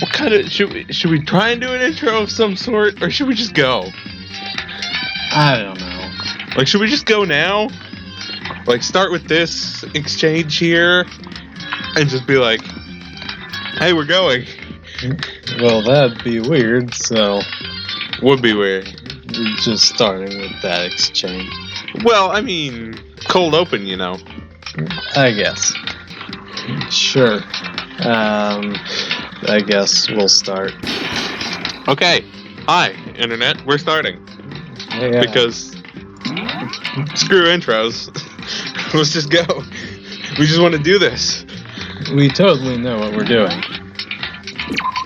What kind of should we try and do an intro of some sort, or should we just go? I don't know. Like, should we just go now? Like, start with this exchange here, and just be like, "Hey, we're going." Well, that'd be weird. So Would be weird. we're just starting with that exchange. Well, I mean, cold open, you know. I guess. Sure. I guess we'll start. Okay. Hi, Internet. We're starting. Yeah. Because screw intros. Let's just go. We just want to do this. We totally know what we're doing.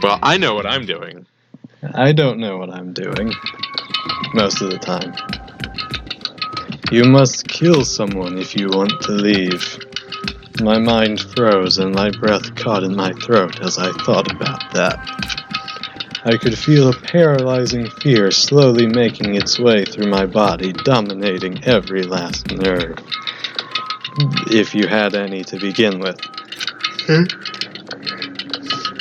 Well, I know what I'm doing. I don't know what I'm doing. Most of the time. You must kill someone if you want to leave. My mind froze and my breath caught in my throat as I thought about that. I could feel a paralyzing fear slowly making its way through my body, dominating every last nerve. If you had any to begin with.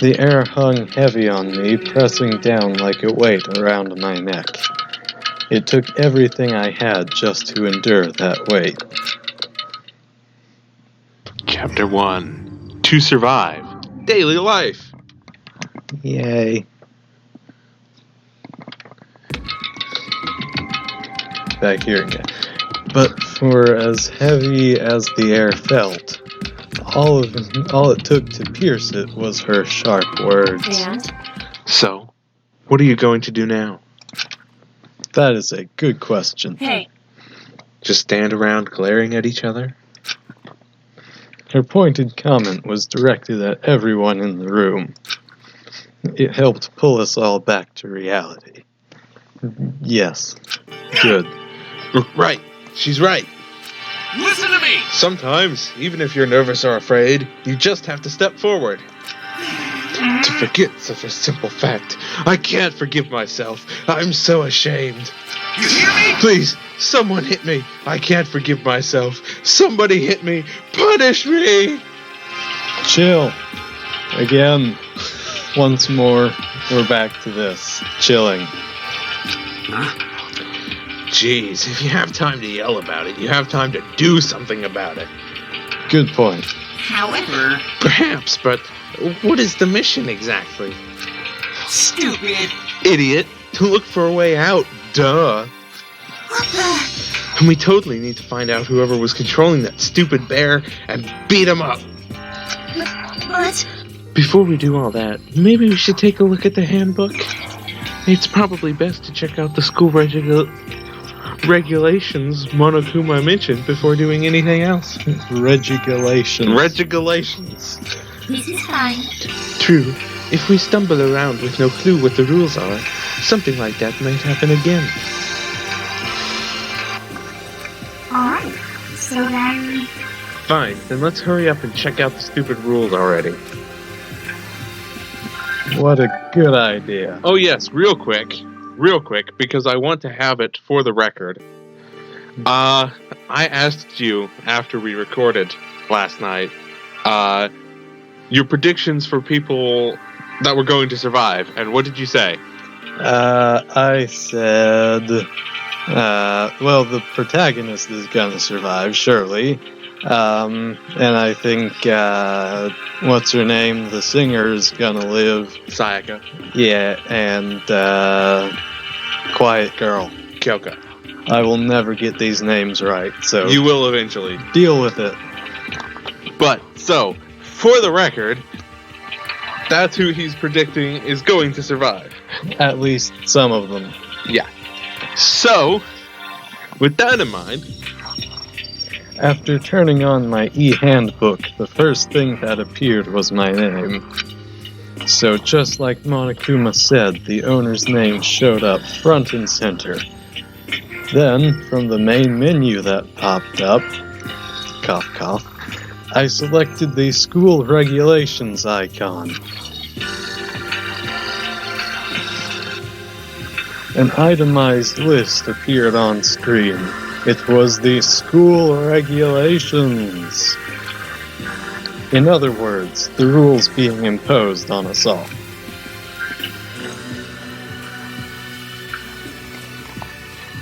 The air hung heavy on me, pressing down like a weight around my neck. It took everything I had just to endure that weight. Chapter 1. To survive. Daily life. Yay. Back here again. But for as heavy as the air felt, all it took to pierce it was her sharp words. And? So, what are you going to do now? That is a good question. Hey. Just stand around glaring at each other? Her pointed comment was directed at everyone in the room. It helped pull us all back to reality. Yes. Good. Right. She's right. Listen to me! Sometimes, even if you're nervous or afraid, you just have to step forward. To forget such a simple fact. I can't forgive myself. I'm so ashamed. You hear me? Please, someone hit me. I can't forgive myself. Somebody hit me. Punish me. Chill. Again. Once more, we're back to this. Chilling. Jeez, if you have time to yell about it, you have time to do something about it. Good point. However, Perhaps, but what is the mission exactly? Stupid! Idiot, to look for a way out, duh. what the? And we totally need to find out whoever was controlling that stupid bear and beat him up. But Before we do all that, maybe we should take a look at the handbook. It's probably best to check out the school regulations Monokuma mentioned before doing anything else. Regulations. Regulations. this is fine. True, if we stumble around with no clue what the rules are, something like that might happen again. Alright. So then, Fine, then let's hurry up and check out the stupid rules already. What a good idea. Oh yes, real quick, because I want to have it for the record. I asked you after we recorded last night, your predictions for people that were going to survive, and what did you say? I said, well, the protagonist is gonna survive, surely. And I think, what's her name? The singer is gonna live. Sayaka. Yeah, and, Quiet Girl. Kyoko. I will never get these names right, so You will eventually. deal with it. But, so, for the record, that's who he's predicting is going to survive. At least some of them. Yeah. So, with that in mind, After turning on my e-handbook, the first thing that appeared was my name. So just like Monokuma said, the owner's name showed up front and center. Then, from the main menu that popped up, cough cough, I selected the school regulations icon. An itemized list appeared on screen. It was the school regulations. In other words, the rules being imposed on us all.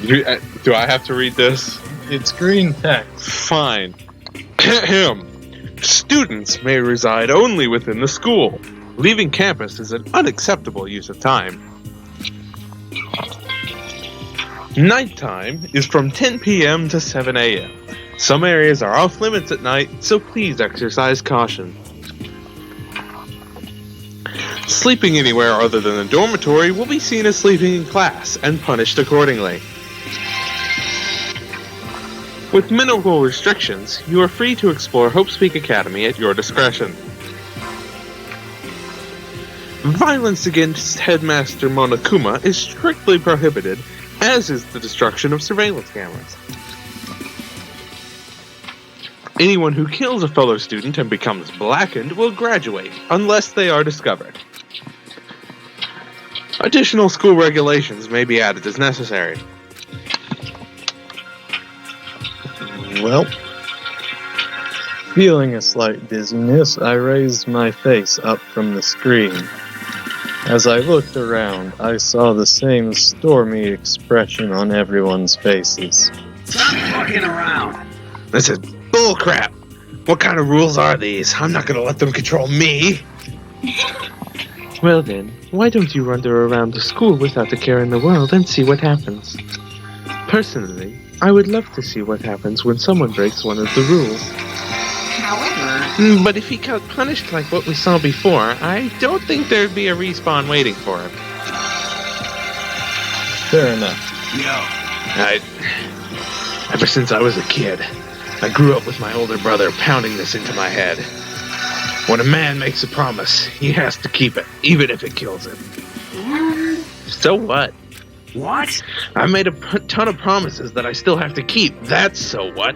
Do I have to read this? It's green text. Fine. Students may reside only within the school. Leaving campus is an unacceptable use of time. Nighttime is from 10 p.m. to 7 a.m. Some areas are off limits at night, so please exercise caution. Sleeping anywhere other than the dormitory will be seen as sleeping in class and punished accordingly. With minimal restrictions, you are free to explore Hope Speak Academy at your discretion. Violence against Headmaster Monokuma is strictly prohibited, as is the destruction of surveillance cameras. Anyone who kills a fellow student and becomes blackened will graduate, unless they are discovered. Additional school regulations may be added as necessary. Well, feeling a slight dizziness, I raised my face up from the screen. As I looked around, I saw the same stormy expression on everyone's faces. Stop fucking around. This is bullcrap! What kind of rules are these? I'm not gonna let them control me! Well then, why don't you wander around the school without a care in the world and see what happens? Personally, I would love to see what happens when someone breaks one of the rules. However... But if he got punished like what we saw before, I don't think there'd be a respawn waiting for him. Fair enough. Ever since I was a kid, I grew up with my older brother pounding this into my head. When a man makes a promise, he has to keep it, even if it kills him. So what? What? I made a ton of promises that I still have to keep. That's so what?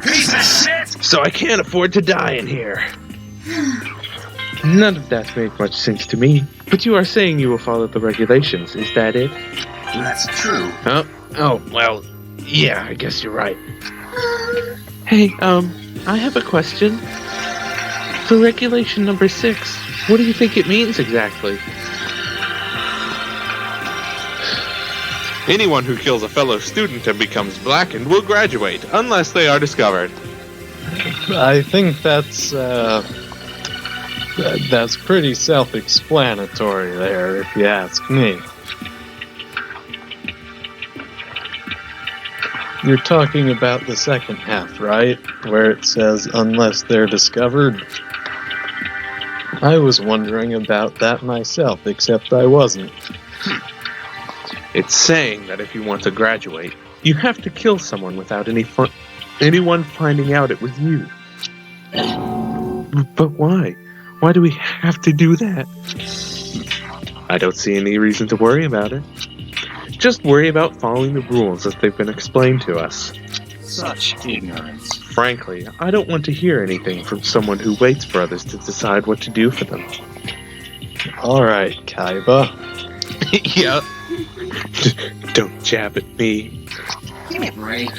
Piece of shit! So I can't afford to die in here. None of that made much sense to me. But you are saying you will follow the regulations, is that it? That's true. Oh, well, yeah, I guess you're right. Hey, I have a question. For regulation number 6, what do you think it means exactly? Anyone who kills a fellow student and becomes blackened will graduate, unless they are discovered. I think that's pretty self-explanatory there, if you ask me. You're talking about the second half, right? Where it says, unless they're discovered? I was wondering about that myself, except I wasn't. It's saying that if you want to graduate, you have to kill someone without anyone finding out it was you. But why? Why do we have to do that? I don't see any reason to worry about it. Just worry about following the rules as they've been explained to us. Such ignorance. Frankly, I don't want to hear anything from someone who waits for others to decide what to do for them. Alright, Kaiba. Yeah. Don't jab at me. Give me a break.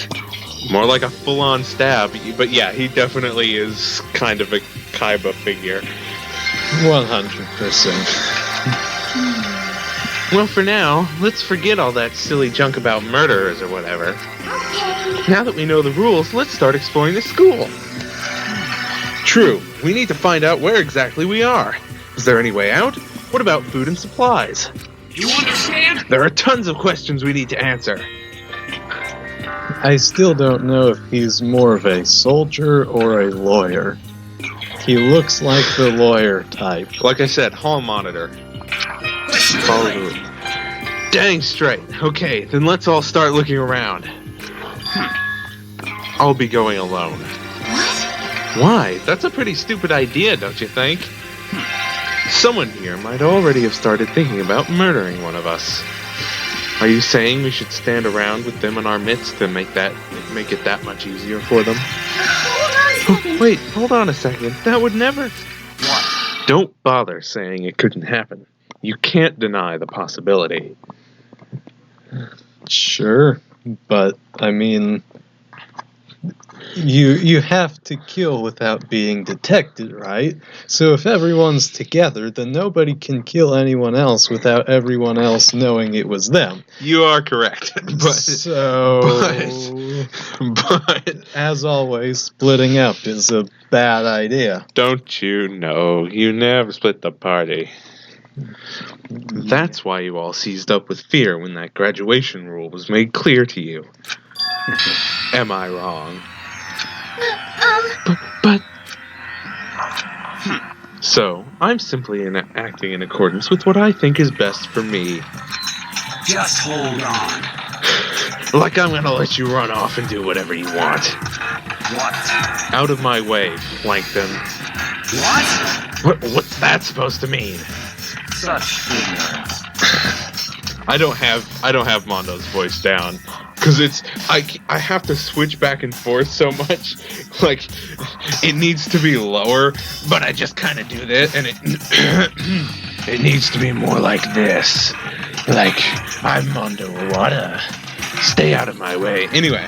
More like a full-on stab, but yeah, he definitely is kind of a Kaiba figure. 100%. Well, for now, let's forget all that silly junk about murderers or whatever. Okay. Now that we know the rules, let's start exploring the school. True, we need to find out where exactly we are. Is there any way out? What about food and supplies? You understand? There are tons of questions we need to answer. I still don't know if he's more of a soldier or a lawyer. He looks like the lawyer type. Like I said, hall monitor. Follow the route. Dang straight. Okay, then let's all start looking around. I'll be going alone. What? Why? That's a pretty stupid idea, don't you think? Someone here might already have started thinking about murdering one of us. Are you saying we should stand around with them in our midst to make it that much easier for them? Wait, hold on a second. That would never... What? Don't bother saying it couldn't happen. You can't deny the possibility. Sure, but I mean, You have to kill without being detected, right? So if everyone's together, then nobody can kill anyone else without everyone else knowing it was them. You are correct. But As always, splitting up is a bad idea. don't you know, you never split the party. That's why you all seized up with fear when that graduation rule was made clear to you. Am I wrong? But so, I'm simply acting in accordance with what I think is best for me. Just hold on. Like I'm gonna let you run off and do whatever you want. What? Out of my way, Plankton. What? What's that supposed to mean? Such ignorance. I don't have Mondo's voice down. Cause I have to switch back and forth so much, like it needs to be lower, but I just kind of do that, and it needs to be more like this, like I'm Mondo Iwata, stay out of my way. Anyway,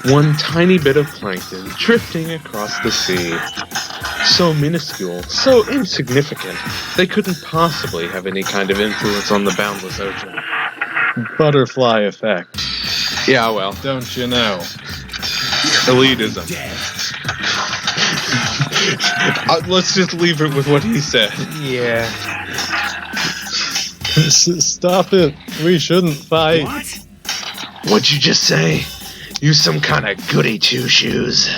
one tiny bit of plankton drifting across the sea, so minuscule, so insignificant, they couldn't possibly have any kind of influence on the boundless ocean. Butterfly effect. Yeah, well, Don't you know? elitism. Dead. Let's just leave it with what he said. Yeah. Stop it. We shouldn't fight. What? What'd you just say? You some kind of goody two-shoes.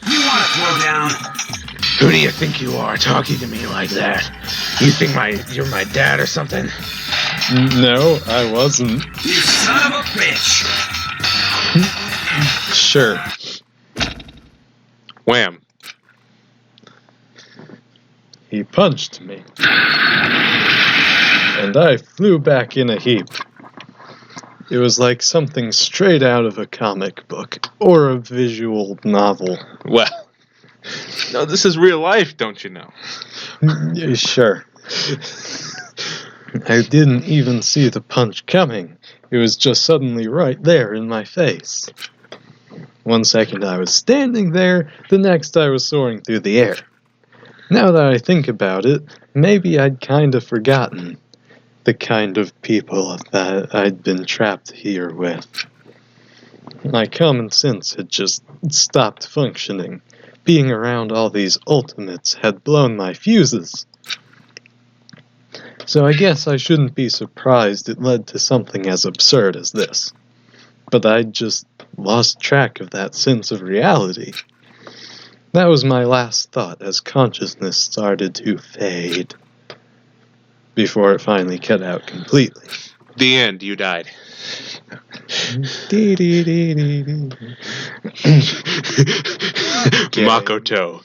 You want to throw down? Who do you think you are talking to me like that? You think you're my dad or something? No, I wasn't. You son of a bitch! Sure. Wham. He punched me. And I flew back in a heap. It was like something straight out of a comic book or a visual novel. Well, no, this is real life, don't you know? Sure. I didn't even see the punch coming. It was just suddenly right there in my face. 1 second I was standing there, the next I was soaring through the air. Now that I think about it, maybe I'd kind of forgotten the kind of people that I'd been trapped here with. My common sense had just stopped functioning. Being around all these ultimates had blown my fuses. So I guess I shouldn't be surprised it led to something as absurd as this. But I'd just lost track of that sense of reality. That was my last thought as consciousness started to fade. Before it finally cut out completely. The end, you died. Makoto,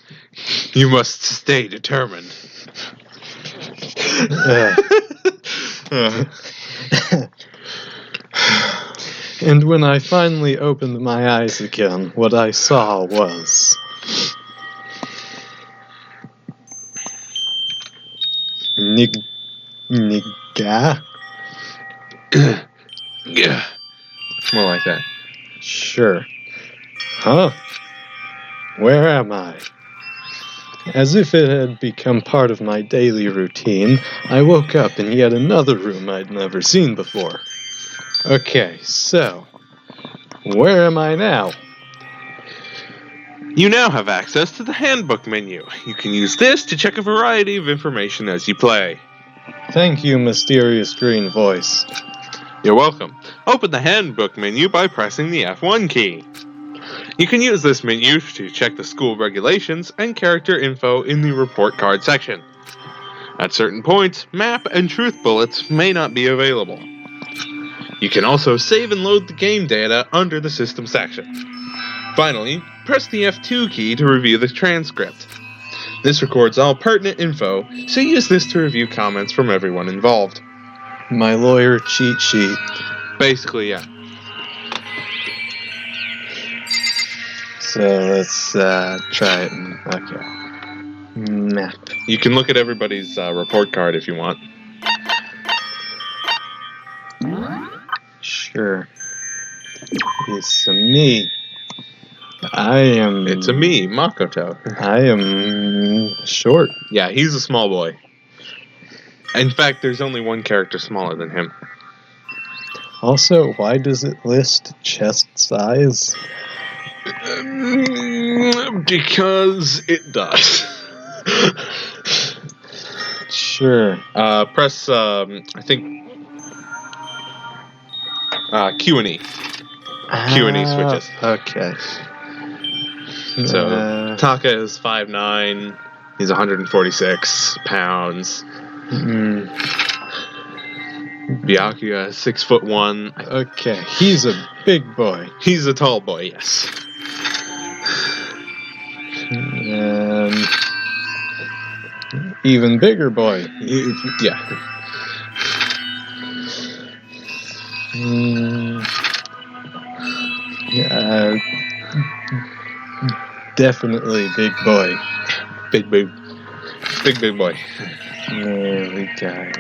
you must stay determined. And when I finally opened my eyes again, what I saw was... Nigga? Yeah, more like that. Sure. Huh? Where am I? As if it had become part of my daily routine, I woke up in yet another room I'd never seen before. Okay, so, where am I now? You now have access to the handbook menu. You can use this to check a variety of information as you play. Thank you, mysterious green voice. You're welcome. Open the handbook menu by pressing the F1 key. You can use this menu to check the school regulations and character info in the report card section. At certain points, map and truth bullets may not be available. You can also save and load the game data under the system section. Finally, press the F2 key to review the transcript. This records all pertinent info, so use this to review comments from everyone involved. My lawyer cheat sheet. Basically, yeah. So let's try it. Okay. Map. You can look at everybody's report card if you want. Sure. It's me. It's a me, Makoto. I am short. Yeah, he's a small boy. In fact, there's only one character smaller than him. Also, why does it list chest size? Because it does. Sure. Press, I think, Q and E. Q and E switches. Okay. So, Taka is 5'9". He's 146 pounds. Byakuya is 6'1". Okay, he's a big boy. He's a tall boy, yes. Even bigger boy. Yeah. Definitely big boy. Big boy. There we got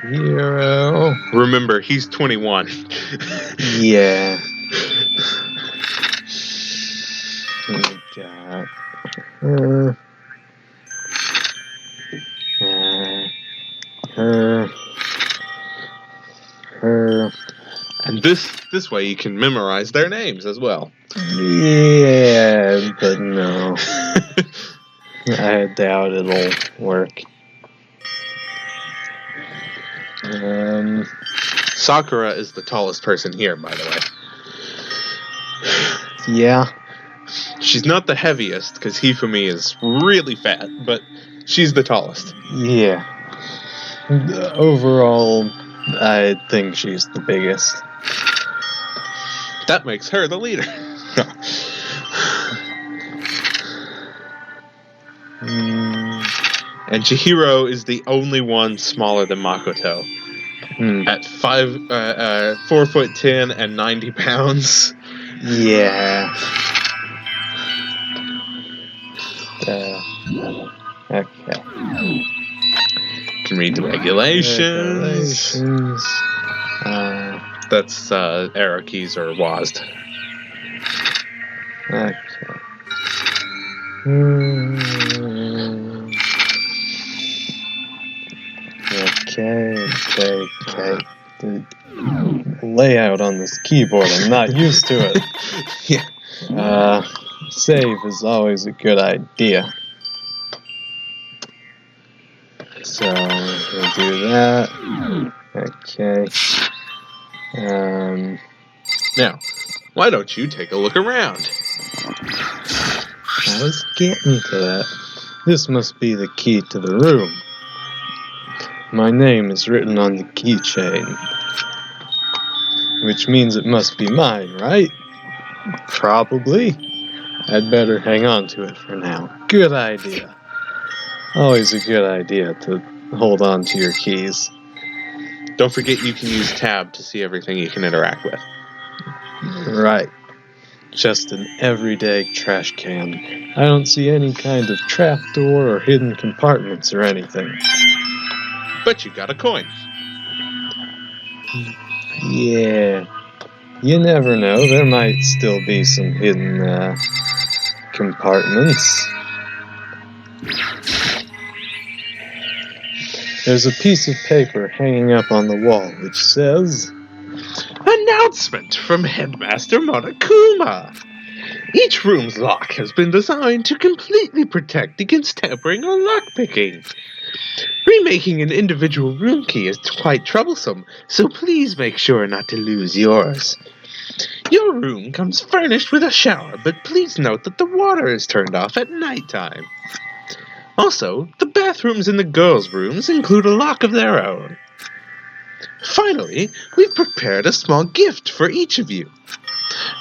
Hero. Remember, he's 21. Yeah. We got her. And this way you can memorize their names as well. Yeah, but no. I doubt it'll work. Sakura is the tallest person here, by the way. Yeah. She's not the heaviest, because Hifumi is really fat, but she's the tallest. Yeah. Overall, I think she's the biggest. That makes her the leader. And Chihiro is the only one smaller than Makoto. At 4'10" and 90 pounds. Yeah. Okay. Can read the regulations. That's arrow keys or WASD. Okay. Okay. The layout on this keyboard, I'm not used to it. Yeah. Save is always a good idea. So we'll do that. Okay. Now, why don't you take a look around? I was getting to that. This must be the key to the room. My name is written on the keychain, which means it must be mine, right? Probably. I'd better hang on to it for now. Good idea. Always a good idea to hold on to your keys. Don't forget you can use tab to see everything you can interact with. Right. Just an everyday trash can. I don't see any kind of trapdoor or hidden compartments or anything. But you got a coin. Yeah. You never know. There might still be some hidden compartments. There's a piece of paper hanging up on the wall which says, Announcement from Headmaster Monokuma! Each room's lock has been designed to completely protect against tampering or lockpicking. Remaking an individual room key is quite troublesome, so please make sure not to lose yours. Your room comes furnished with a shower, but please note that the water is turned off at nighttime. Also, the bathrooms in the girls' rooms include a lock of their own. Finally, we've prepared a small gift for each of you.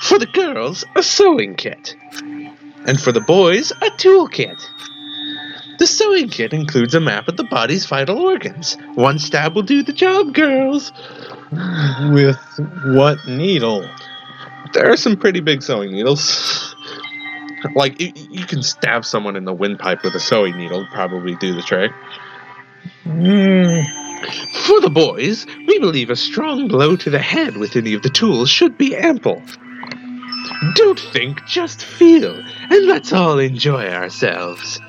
For the girls, a sewing kit. And for the boys, a tool kit. The sewing kit includes a map of the body's vital organs. One stab will do the job, girls. with what needle? There are some pretty big sewing needles. Like, you can stab someone in the windpipe with a sewing needle, probably do the trick. For the boys, we believe a strong blow to the head with any of the tools should be ample. Don't think, just feel, and let's all enjoy ourselves.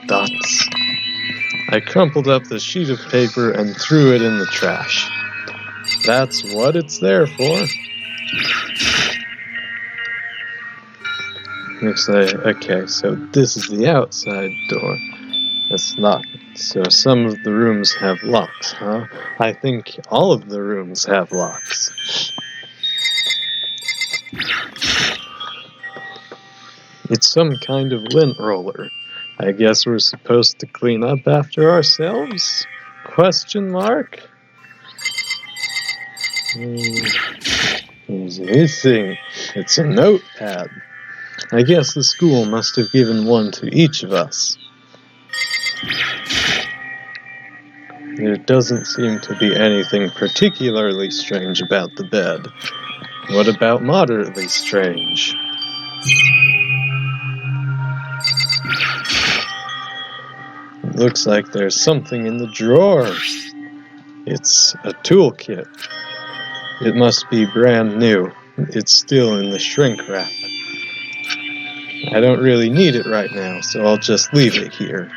Dots. I crumpled up the sheet of paper and threw it in the trash. That's what it's there for. Looks like, okay, so this is the outside door. It's locked. So some of the rooms have locks, huh? I think all of the rooms have locks. It's some kind of lint roller. I guess we're supposed to clean up after ourselves? Question mark? Here's anything. It's a notepad. I guess the school must have given one to each of us. There doesn't seem to be anything particularly strange about the bed. What about moderately strange? It looks like there's something in the drawer. It's a toolkit. It must be brand new. It's still in the shrink wrap. I don't really need it right now, so I'll just leave it here.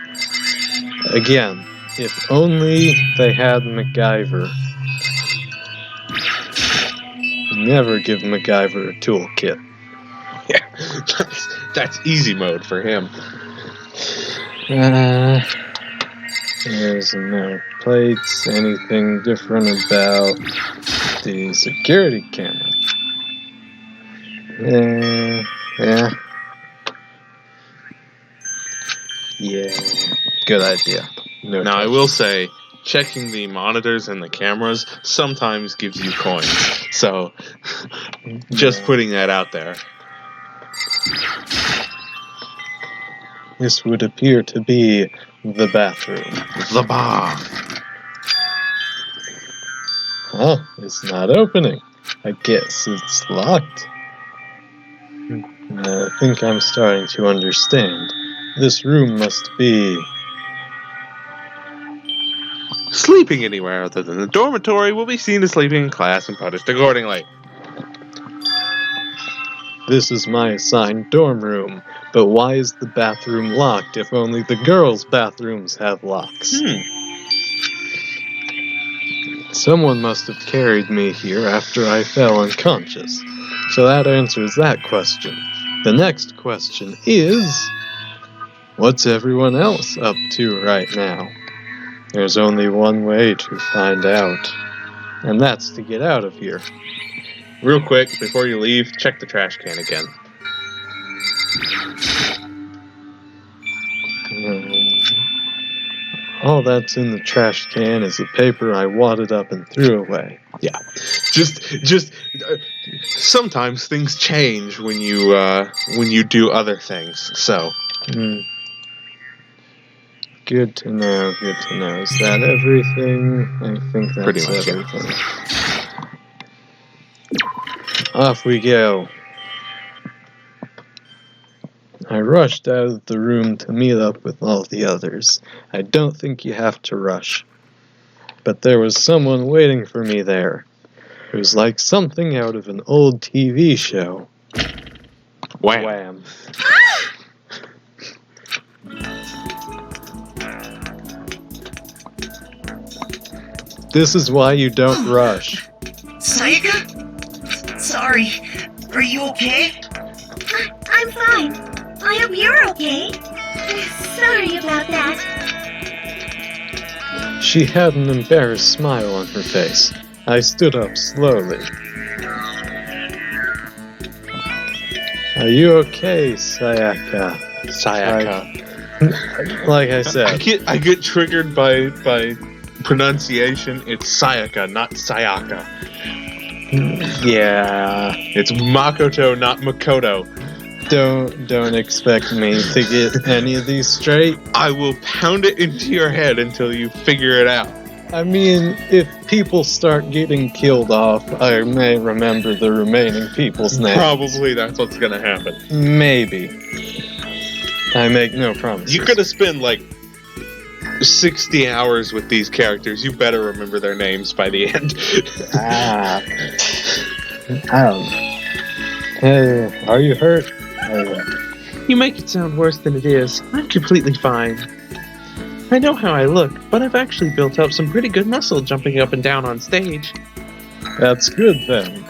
Again, if only they had MacGyver. Never give MacGyver a toolkit. Yeah, that's easy mode for him. There's no plates, anything different about the security camera. Yeah, good idea. No Now, I touch. will say, checking the monitors and the cameras sometimes gives you coins. So, just putting that out there. This would appear to be the bathroom. The bar. Huh, it's not opening. I guess it's locked. I think I'm starting to understand. This room must be... Sleeping anywhere other than the dormitory will be seen as sleeping in class and punished accordingly. This is my assigned dorm room, but why is the bathroom locked if only the girls' bathrooms have locks? Someone must have carried me here after I fell unconscious, so that answers that question. The next question is, what's everyone else up to right now? There's only one way to find out, and that's to get out of here. Real quick, before you leave, check the trash can again. All that's in the trash can is the paper I wadded up and threw away. Yeah, just sometimes things change when you do other things. So, Good to know, good to know. Is that everything? I think that's Pretty much, yeah. everything. Off we go. I rushed out of the room to meet up with all the others. I don't think you have to rush. But there was someone waiting for me there. It was like something out of an old TV show. wham. Wham. This is why you don't rush. Sayaka? Sorry. Are you okay? I'm fine. I hope you're okay. Sorry about that. She had an embarrassed smile on her face. I stood up slowly. Are you okay, Sayaka? Like I said. I get triggered by pronunciation. It's Sayaka, not Sayaka. Yeah. It's Makoto, not Makoto. Don't expect me to get any of these straight. I will pound it into your head until you figure it out. I mean, if people start getting killed off, I may remember the remaining people's names. Probably that's what's gonna happen. Maybe. I make no promises. You're gonna spend like 60 hours with these characters. You better remember their names by the end. I don't know. Hey, are you hurt? You make it sound worse than it is. I'm completely fine. I know how I look, but I've actually built up some pretty good muscle jumping up and down on stage. That's good then.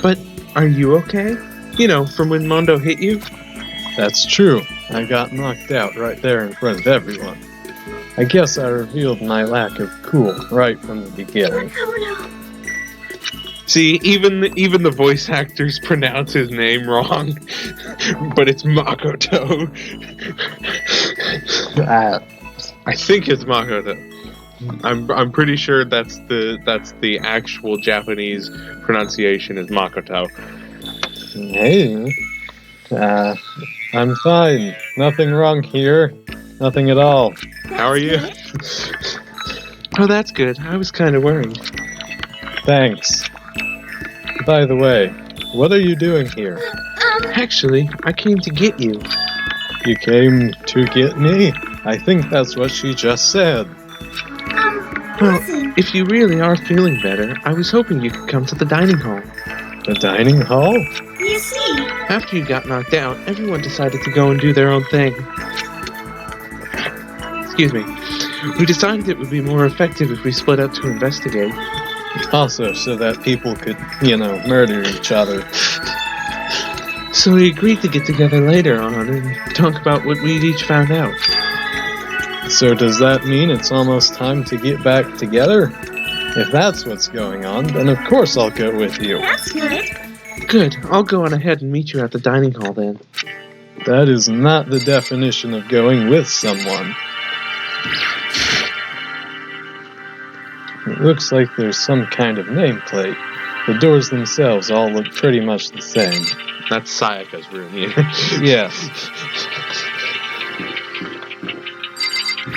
But are you okay? You know, from when Mondo hit you? That's true. I got knocked out right there in front of everyone. I guess I revealed my lack of cool right from the beginning. Oh no. See, even the voice actors pronounce his name wrong, but it's Makoto. I think it's Makoto. I'm pretty sure that's the actual Japanese pronunciation is Makoto. Hey, I'm fine. Nothing wrong here. Nothing at all. How are you? Oh, that's good. I was kind of worried. Thanks. By the way, what are you doing here? Actually, I came to get you. You came to get me? I think that's what she just said. Well, Listen. if you really are feeling better, I was hoping you could come to the dining hall. The dining hall? You see, After you got knocked out, everyone decided to go and do their own thing. Excuse me. We decided it would be more effective if we split up to investigate. Also, so that people could, murder each other. So we agreed to get together later on and talk about what we'd each found out. So does that mean it's almost time to get back together? If that's what's going on, then of course I'll go with you. that's good. Good. I'll go on ahead and meet you at the dining hall then. That is not the definition of going with someone. It looks like there's some kind of nameplate. The doors themselves all look pretty much the same. That's Sayaka's room, yeah. Yes.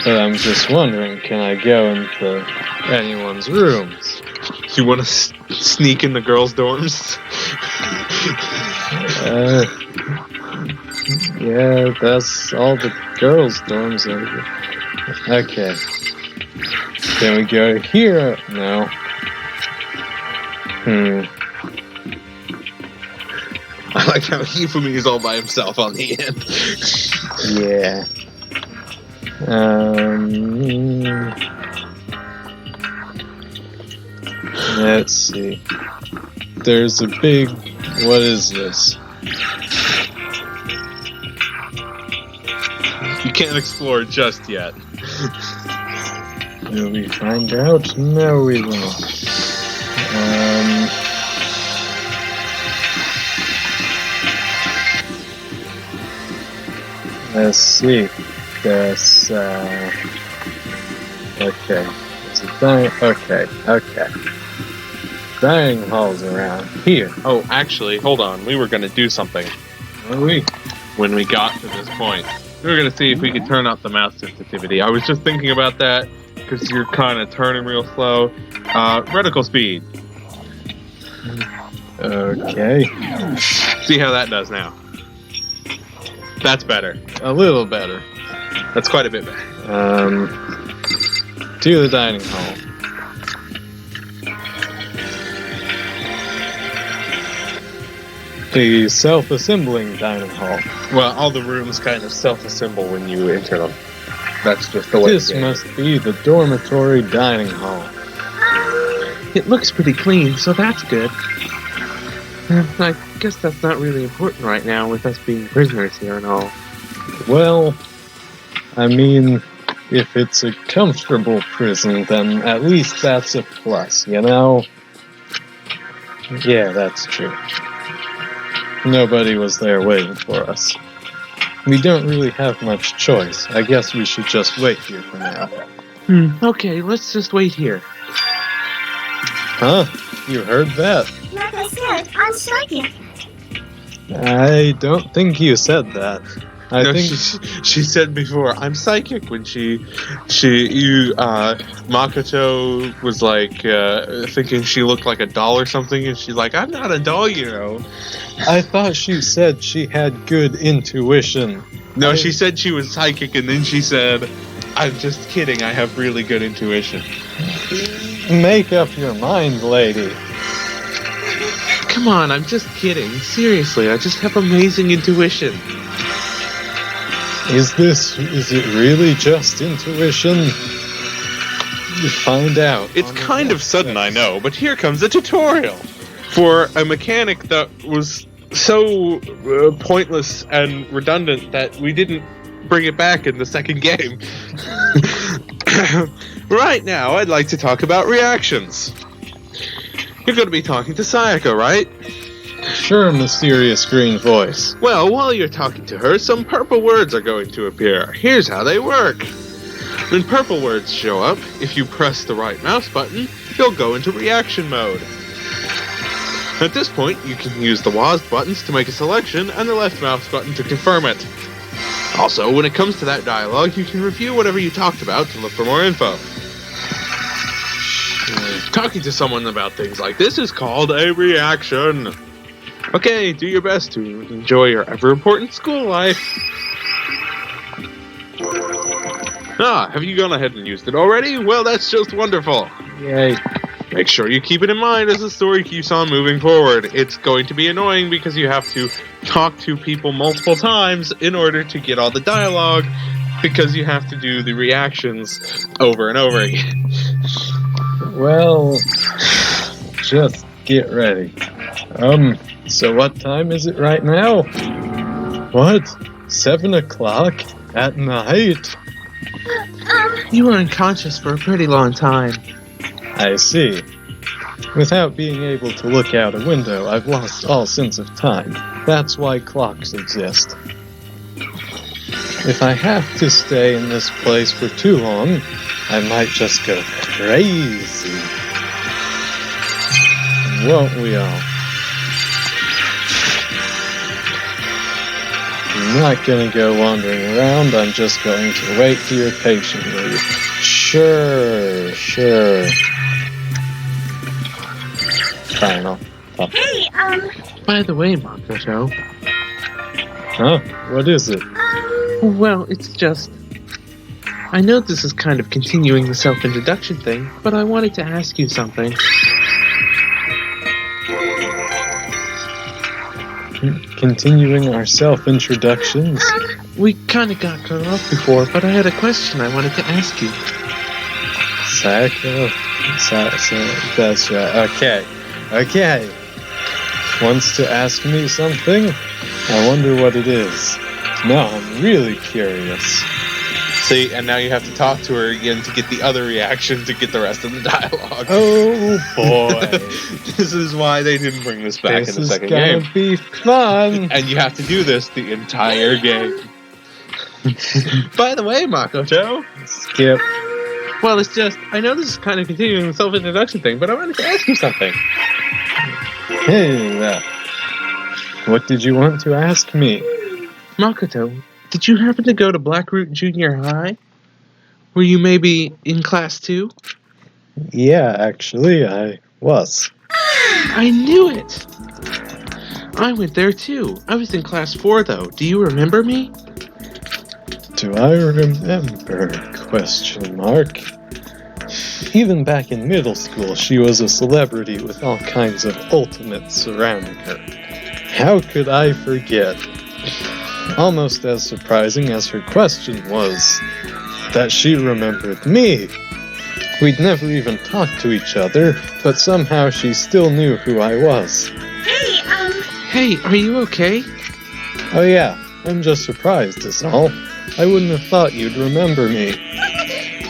But I'm just wondering, can I go into anyone's rooms? You want to sneak in the girls' dorms? Yeah, that's all the girls' dorms are. Okay. Can we go here? No. I like how Hifumi is all by himself on the end. Yeah. Let's see. There's a big... What is this? You can't explore just yet. Will we find out? No, we won't. Let's see. This, okay. Okay. Dining hall's around here. Oh, actually, hold on. We were going to do something Are we? when we got to this point. We were going to see if we could turn up the mouse sensitivity. I was just thinking about that because you're kind of turning real slow. Reticle speed. Okay. See how that does now. That's better. A little better. That's quite a bit better. To the dining hall. The self-assembling dining hall. Well, all the rooms kind of self-assemble when you enter them. That's just the way This must be the dormitory dining hall. It looks pretty clean, so that's good. I guess that's not really important right now with us being prisoners here and all. Well, I mean, if it's a comfortable prison, then at least that's a plus, you know? Yeah, that's true. Nobody was there waiting for us. We don't really have much choice. I guess we should just wait here for now. Okay, let's just wait here. Huh? You heard that? Like I said, I'm psychic. I don't think you said that. I think she said before, I'm psychic when Makoto was like, thinking she looked like a doll or something, and she's like, I'm not a doll, you know. I thought she said she had good intuition. No, she said she was psychic, and then she said, I'm just kidding, I have really good intuition. Make up your mind, lady. Come on, I'm just kidding. Seriously, I just have amazing intuition. Is it really just intuition? Find out. It's kind of sudden, I know, but here comes a tutorial for a mechanic that was so pointless and redundant that we didn't bring it back in the second game. Right now, I'd like to talk about reactions. You're going to be talking to Sayaka, right? Sure, mysterious green voice. Well, while you're talking to her, some purple words are going to appear. Here's how they work. When purple words show up, if you press the right mouse button, you'll go into reaction mode. At this point, you can use the WASD buttons to make a selection and the left mouse button to confirm it. Also, when it comes to that dialogue, you can review whatever you talked about to look for more info. Talking to someone about things like this is called a reaction. Okay, do your best to enjoy your ever-important school life. Have you gone ahead and used it already? Well, that's just wonderful. Yay. Make sure you keep it in mind as the story keeps on moving forward. It's going to be annoying because you have to talk to people multiple times in order to get all the dialogue, because you have to do the reactions over and over again. Well, just get ready. So what time is it right now? What? 7 o'clock at night? You were unconscious for a pretty long time. I see. Without being able to look out a window, I've lost all sense of time. That's why clocks exist. If I have to stay in this place for too long, I might just go crazy. Won't we all? I'm not gonna go wandering around, I'm just going to wait here patiently. Sure. Fine, I'll pop. Hey, By the way, Makoto. Huh? What is it? Well, it's just... I know this is kind of continuing the self-introduction thing, but I wanted to ask you something. Continuing our self-introductions? We kind of got cut off before, but I had a question I wanted to ask you. Sayaka? That's right. Okay. Wants to ask me something? I wonder what it is. Now I'm really curious. See, and now you have to talk to her again to get the other reaction to get the rest of the dialogue. Oh boy. This is why they didn't bring this back in the second game. This is gonna be fun. And you have to do this the entire game. By the way, Makoto. Skip. Well, it's just, I know this is kind of continuing the self-introduction thing, but I wanted to ask you something. Hey, what did you want to ask me? Makoto, did you happen to go to Blackroot Junior High? Were you maybe in class 2? Yeah, actually, I was. I knew it! I went there too. I was in class 4 though. Do you remember me? Do I remember? Question mark. Even back in middle school, she was a celebrity with all kinds of ultimates surrounding her. How could I forget? Almost as surprising as her question was, that she remembered me. We'd never even talked to each other, but somehow she still knew who I was. Hey, are you okay? Oh yeah, I'm just surprised is all. I wouldn't have thought you'd remember me.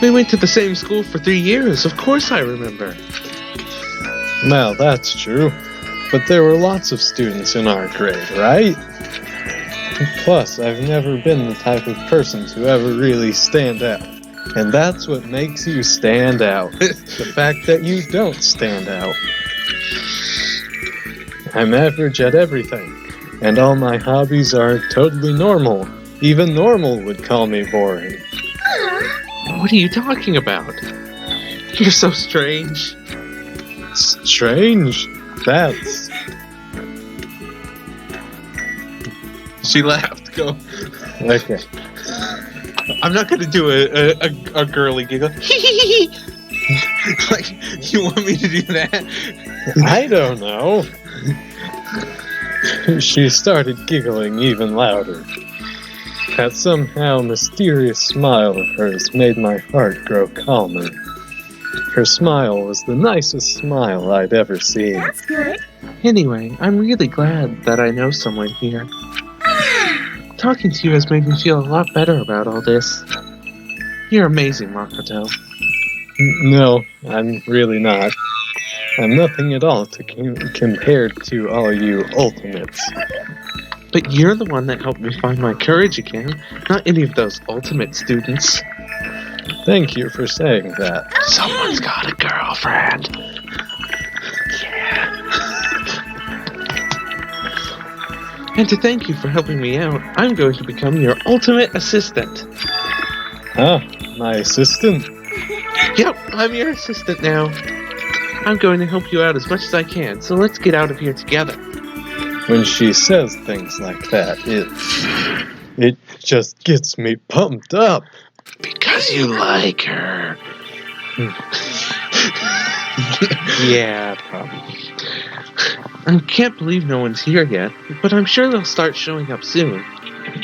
We went to the same school for 3 years. Of course I remember. Well, that's true. But there were lots of students in our grade, right? Plus, I've never been the type of person to ever really stand out. And that's what makes you stand out. The fact that you don't stand out. I'm average at everything. And all my hobbies are totally normal. Even normal would call me boring. What are you talking about? You're so strange. Strange? That's... She laughed. Go. Okay. I'm not gonna do a girly giggle. Like, you want me to do that? I don't know. She started giggling even louder. That somehow mysterious smile of hers made my heart grow calmer. Her smile was the nicest smile I'd ever seen. That's good. Anyway, I'm really glad that I know someone here. Talking to you has made me feel a lot better about all this. You're amazing, Makoto. No, I'm really not. I'm nothing at all compared to all you ultimates. But you're the one that helped me find my courage again, not any of those ultimate students. Thank you for saying that. Someone's got a girlfriend. And to thank you for helping me out, I'm going to become your ultimate assistant. Huh? My assistant? Yep, I'm your assistant now. I'm going to help you out as much as I can, so let's get out of here together. When she says things like that, it just gets me pumped up. Because you like her. Yeah, probably. I can't believe no one's here yet, but I'm sure they'll start showing up soon.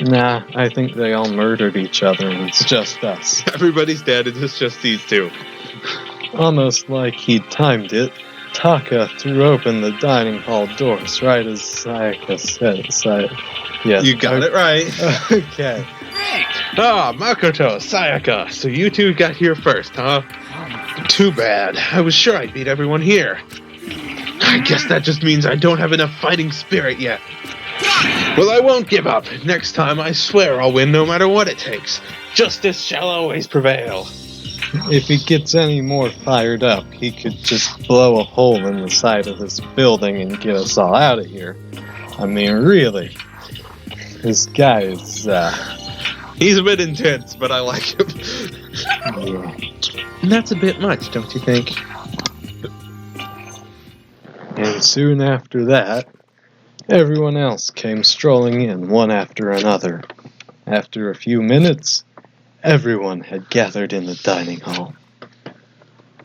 Nah, I think they all murdered each other and it's just us. Everybody's dead, it's just these two. Almost like he timed it, Taka threw open the dining hall doors right as Sayaka said. Yes. You got it right. Okay. Ah, Makoto, Sayaka, so you two got here first, huh? Too bad. I was sure I'd beat everyone here. I guess that just means I don't have enough fighting spirit yet. Well, I won't give up. Next time, I swear I'll win no matter what it takes. Justice shall always prevail. If he gets any more fired up, he could just blow a hole in the side of this building and get us all out of here. I mean, really. This guy is, He's a bit intense, but I like him. yeah. And that's a bit much, don't you think? And soon after that, everyone else came strolling in one after another. After a few minutes, everyone had gathered in the dining hall.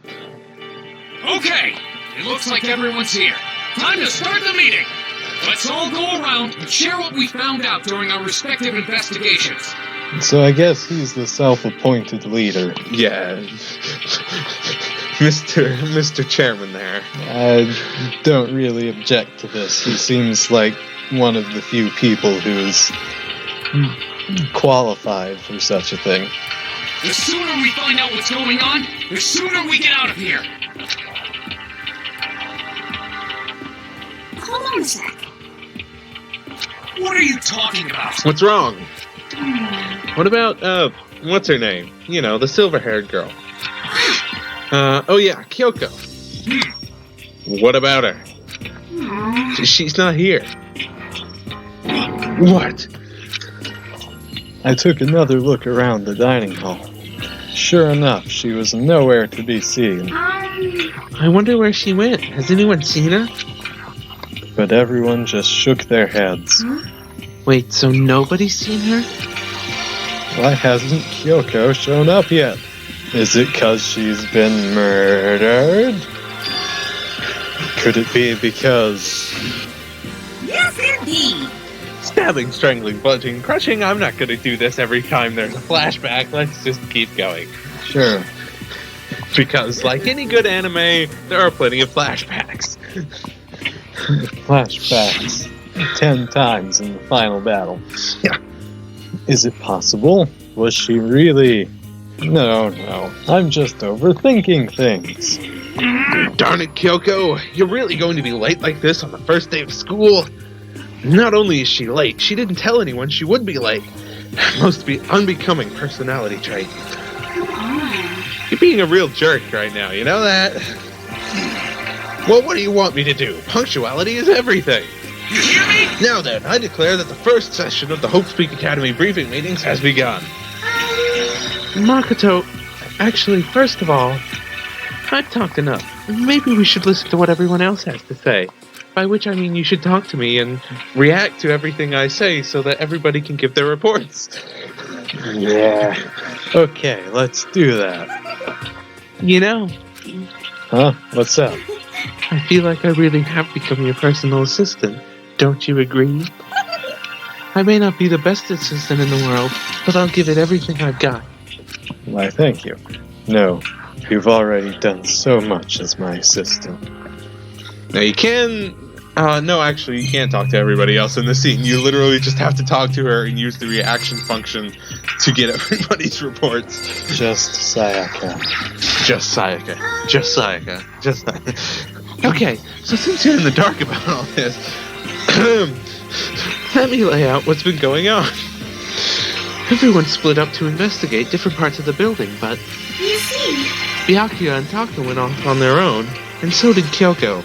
Okay, it looks like everyone's here. Time to start the meeting. Let's all go around and share what we found out during our respective investigations. So I guess he's the self-appointed leader. Yeah. Mr. Chairman there. I don't really object to this. He seems like one of the few people who's qualified for such a thing. The sooner we find out what's going on, the sooner we get out of here. Hold on a sec. What are you talking about? What's wrong? What about, what's her name? You know, the silver-haired girl. Oh yeah, Kyoko. What about her? She's not here. What? I took another look around the dining hall. Sure enough, she was nowhere to be seen, I wonder where she went. Has anyone seen her? but everyone just shook their heads. Wait, so nobody's seen her? Why hasn't Kyoko shown up yet? Is it 'cause she's been murdered? Could it be because... Yes, indeed. Stabbing, strangling, bludgeoning, crushing. I'm not gonna do this every time there's a flashback. Let's just keep going. Sure. Because, like any good anime, there are plenty of flashbacks. Flashbacks 10 times in the final battle. Yeah. Is it possible? Was she really... No, I'm just overthinking things. Darn it, Kyoko. You're really going to be late like this on the first day of school? Not only is she late, she didn't tell anyone she would be late. Most be unbecoming personality trait. Come on. You're being a real jerk right now, you know that? Well, what do you want me to do? Punctuality is everything. You hear me? Now then, I declare that the first session of the Hope Speak Academy briefing meetings has begun. Makoto, actually, first of all, I've talked enough. Maybe we should listen to what everyone else has to say. By which I mean you should talk to me and react to everything I say so that everybody can give their reports. Yeah. Okay, let's do that. You know, Huh? What's up? I feel like I really have become your personal assistant. Don't you agree? I may not be the best assistant in the world, but I'll give it everything I've got. Why, thank you. No, you've already done so much as my assistant. Now you can... no, actually, you can't talk to everybody else in the scene. You literally just have to talk to her and use the reaction function to get everybody's reports. Just Sayaka. Just Sayaka. Just Sayaka. Just Sayaka. Okay, so since you're in the dark about all this, let me lay out what's been going on. Everyone split up to investigate different parts of the building, but... You see, Byakuya and Taka went off on their own, and so did Kyoko.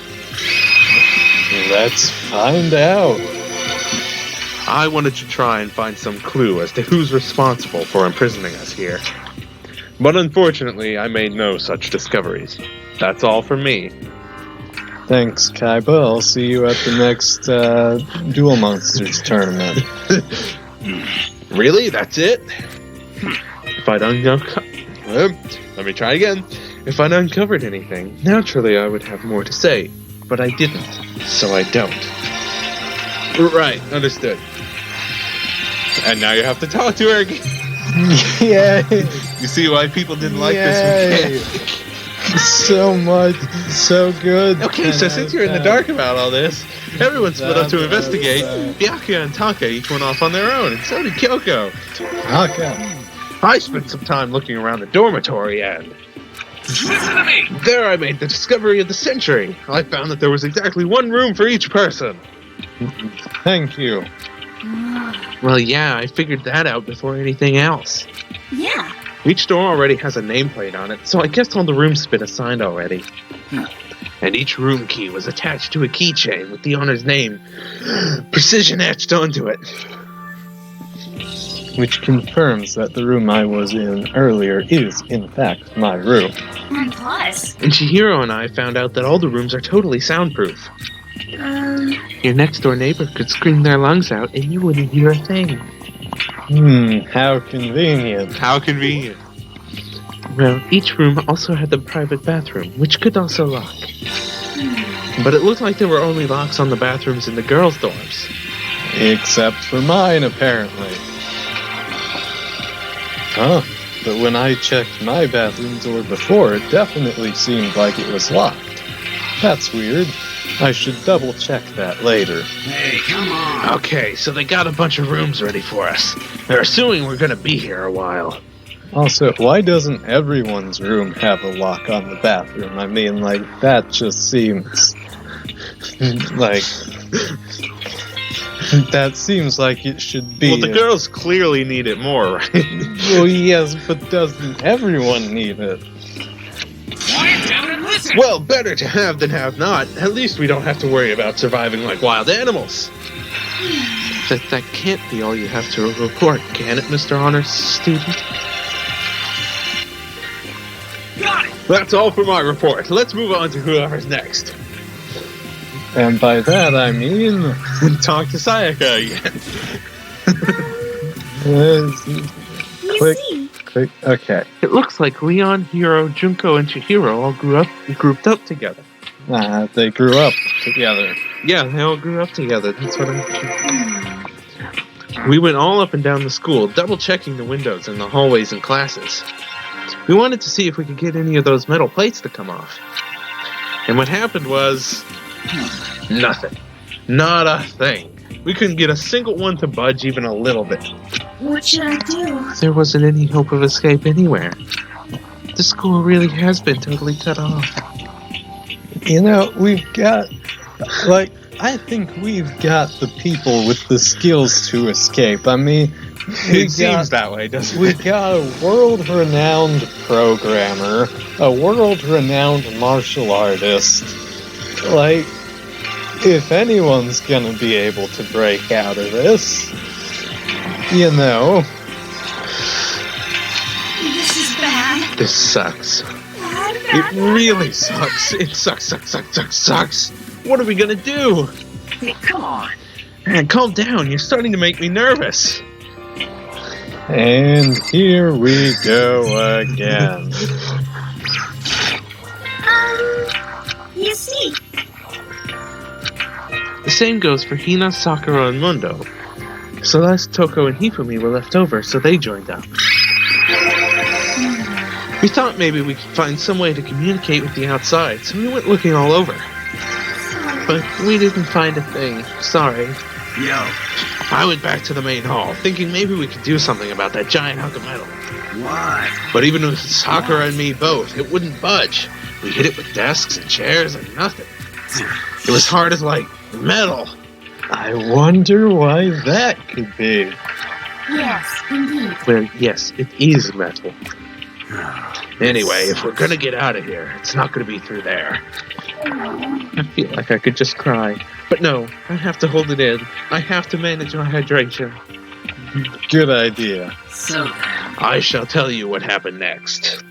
Let's find out. I wanted to try and find some clue as to who's responsible for imprisoning us here. But unfortunately, I made no such discoveries. That's all from me. Thanks, Kaiba. I'll see you at the next Duel Monsters tournament. Really? That's it? If I'd let me try again. If I'd uncovered anything, naturally I would have more to say. But I didn't, so I don't. Right, understood. And now you have to talk to her again. Yay! You see why people didn't like this mechanic? So much, so good. Okay, so since you're in the dark about all this, everyone split up to investigate. Byakuya and Taka each went off on their own, and so did Kyoko. Okay. I spent some time looking around the dormitory, and Listen to me! there I made the discovery of the century. I found that there was exactly one room for each person. Thank you. Well, yeah, I figured that out before anything else. yeah. Each door already has a nameplate on it, so I guess all the rooms have been assigned already. And each room key was attached to a keychain with the owner's name precision etched onto it. Which confirms that the room I was in earlier is, in fact, my room. And plus, And Chihiro and I found out that all the rooms are totally soundproof. Your next door neighbor could scream their lungs out and you wouldn't hear a thing. How convenient. How convenient. Well, each room also had the private bathroom, which could also lock. But it looked like there were only locks on the bathrooms in the girls' dorms. Except for mine, apparently. Huh. But when I checked my bathroom door before, it definitely seemed like it was locked. That's weird. I should double check that later. Hey, come on. Okay, so they got a bunch of rooms ready for us. They're assuming we're gonna be here a while. Also, why doesn't everyone's room have a lock on the bathroom? I mean, like, that just seems... like... that seems like it should be... Well, the girls clearly need it more, right? Well, yes, but doesn't everyone need it? Quiet down and listen! Well, better to have than have not. At least we don't have to worry about surviving like wild animals. That can't be all you have to report, can it, Mr. Honors Student? Got it! That's all for my report. Let's move on to whoever's next. And by that, I mean... Talk to Sayaka again. you Click. see, Quick, okay. It looks like Leon, Hiro, Junko, and Chihiro all grouped up together. They grew up together. Yeah, they all grew up together. That's what We went all up and down the school, double checking the windows in the hallways and classes. We wanted to see if we could get any of those metal plates to come off. And what happened was... nothing. Not a thing. We couldn't get a single one to budge even a little bit. what should I do? There wasn't any hope of escape anywhere. The school really has been totally cut off. You know, we've got... like, I think we've got the people with the skills to escape. I mean... It seems that way, doesn't We it? got a world-renowned programmer, a world-renowned martial artist. Like, if anyone's gonna be able to break out of this, you know. This is bad. This sucks. Bad, It bad. really sucks. It sucks. What are we gonna do? Hey, come on. Man, calm down. You're starting to make me nervous. And here we go again. You see, same goes for Hina, Sakura, and Mundo. Celeste, Toko, and Hifumi were left over, so they joined up. We thought maybe we could find some way to communicate with the outside, so we went looking all over. But we didn't find a thing. Sorry. Yo, I went back to the main hall, thinking maybe we could do something about that giant hunk of metal. what? But even with Sakura and me both, it wouldn't budge. We hit it with desks and chairs and nothing. It was hard as, like, metal. I wonder why that could be. Yes, indeed. Well, yes, it is metal. Anyway, if we're gonna get out of here, it's not gonna be through there. I feel like I could just cry. But no, I have to hold it in. I have to manage my hydration. Good idea. So then, I shall tell you what happened next.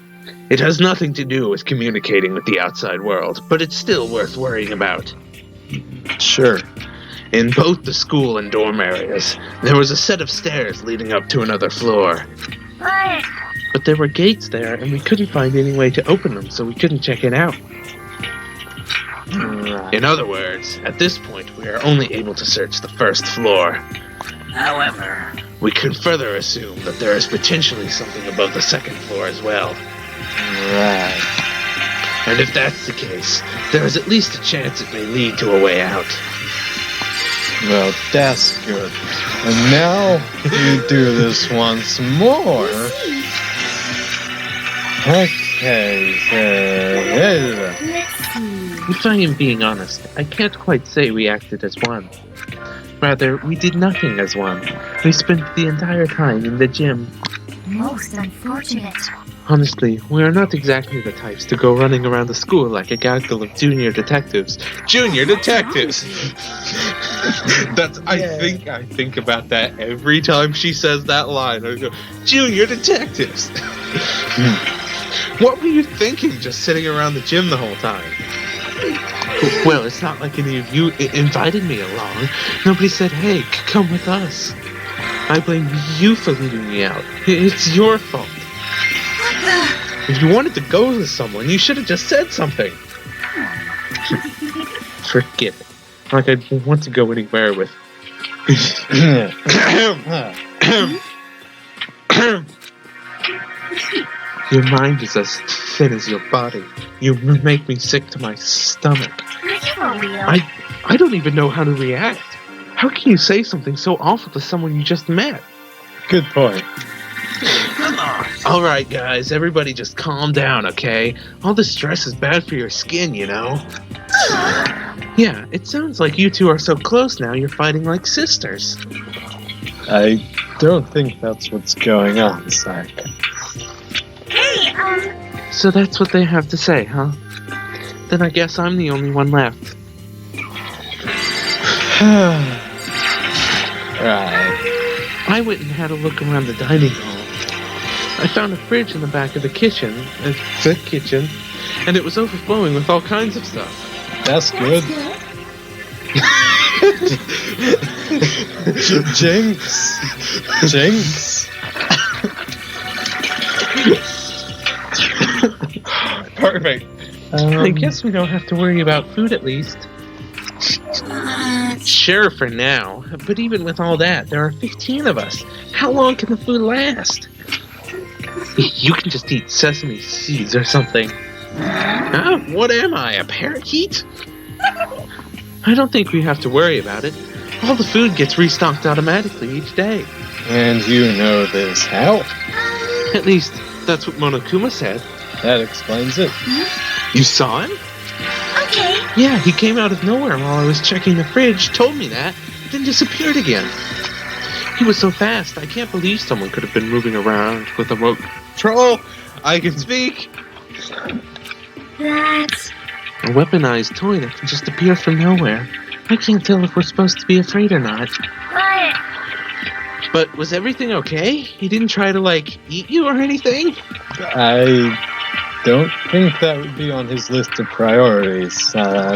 It has nothing to do with communicating with the outside world, but it's still worth worrying about. Sure. In both the school and dorm areas, there was a set of stairs leading up to another floor. But But there were gates there, and we couldn't find any way to open them, so we couldn't check it out. In other words, at this point, we are only able to search the first floor. however, We can further assume that there is potentially something above the second floor as well. Right. And if that's the case, there is at least a chance it may lead to a way out. Well, that's good. And now we do this once more. Okay. let's see. If I am being honest, I can't quite say we acted as one. Rather, we did nothing as one. We spent the entire time in the gym. Most unfortunate. Honestly, we are not exactly the types to go running around the school like a gaggle of junior detectives. Junior detectives! I think about that every time she says that line. I go, junior detectives! What were you thinking just sitting around the gym the whole time? Well, it's not like any of you invited me along. Nobody said, hey, come with us. I blame you for leaving me out. It's your fault. If you wanted to go with someone, you should have just said something. Forget it. Like I'd want to go anywhere with... Your mind is as thin as your body. You make me sick to my stomach. Are you for real? I don't even know how to react. How can you say something so awful to someone you just met? Good point. come on. Alright guys, everybody just calm down, okay? All this stress is bad for your skin, you know? Yeah, it sounds like you two are so close now you're fighting like sisters. I don't think that's what's going on, Sayaka. Hey, So that's what they have to say, huh? Then I guess I'm the only one left. Right. I went and had a look around the dining hall. I found a fridge in the back of the kitchen, and it was overflowing with all kinds of stuff. That's good. good. Jinx. Jinx. Perfect. I guess we don't have to worry about food at least. Sure for now, but even with all that, there are 15 of us. How long can the food last? You can just eat sesame seeds or something. Huh? What am I, a parakeet? I don't think we have to worry about it. All the food gets restocked automatically each day. And you know this how? At least, that's what Monokuma said. That explains it. You saw him? Okay. Yeah, he came out of nowhere while I was checking the fridge, told me that, then disappeared again. He was so fast, I can't believe someone could have been moving around with a remote control. I can speak. That's... A weaponized toy that can just appear from nowhere. I can't tell if we're supposed to be afraid or not. But was everything okay? He didn't try to, eat you or anything? I don't think that would be on his list of priorities.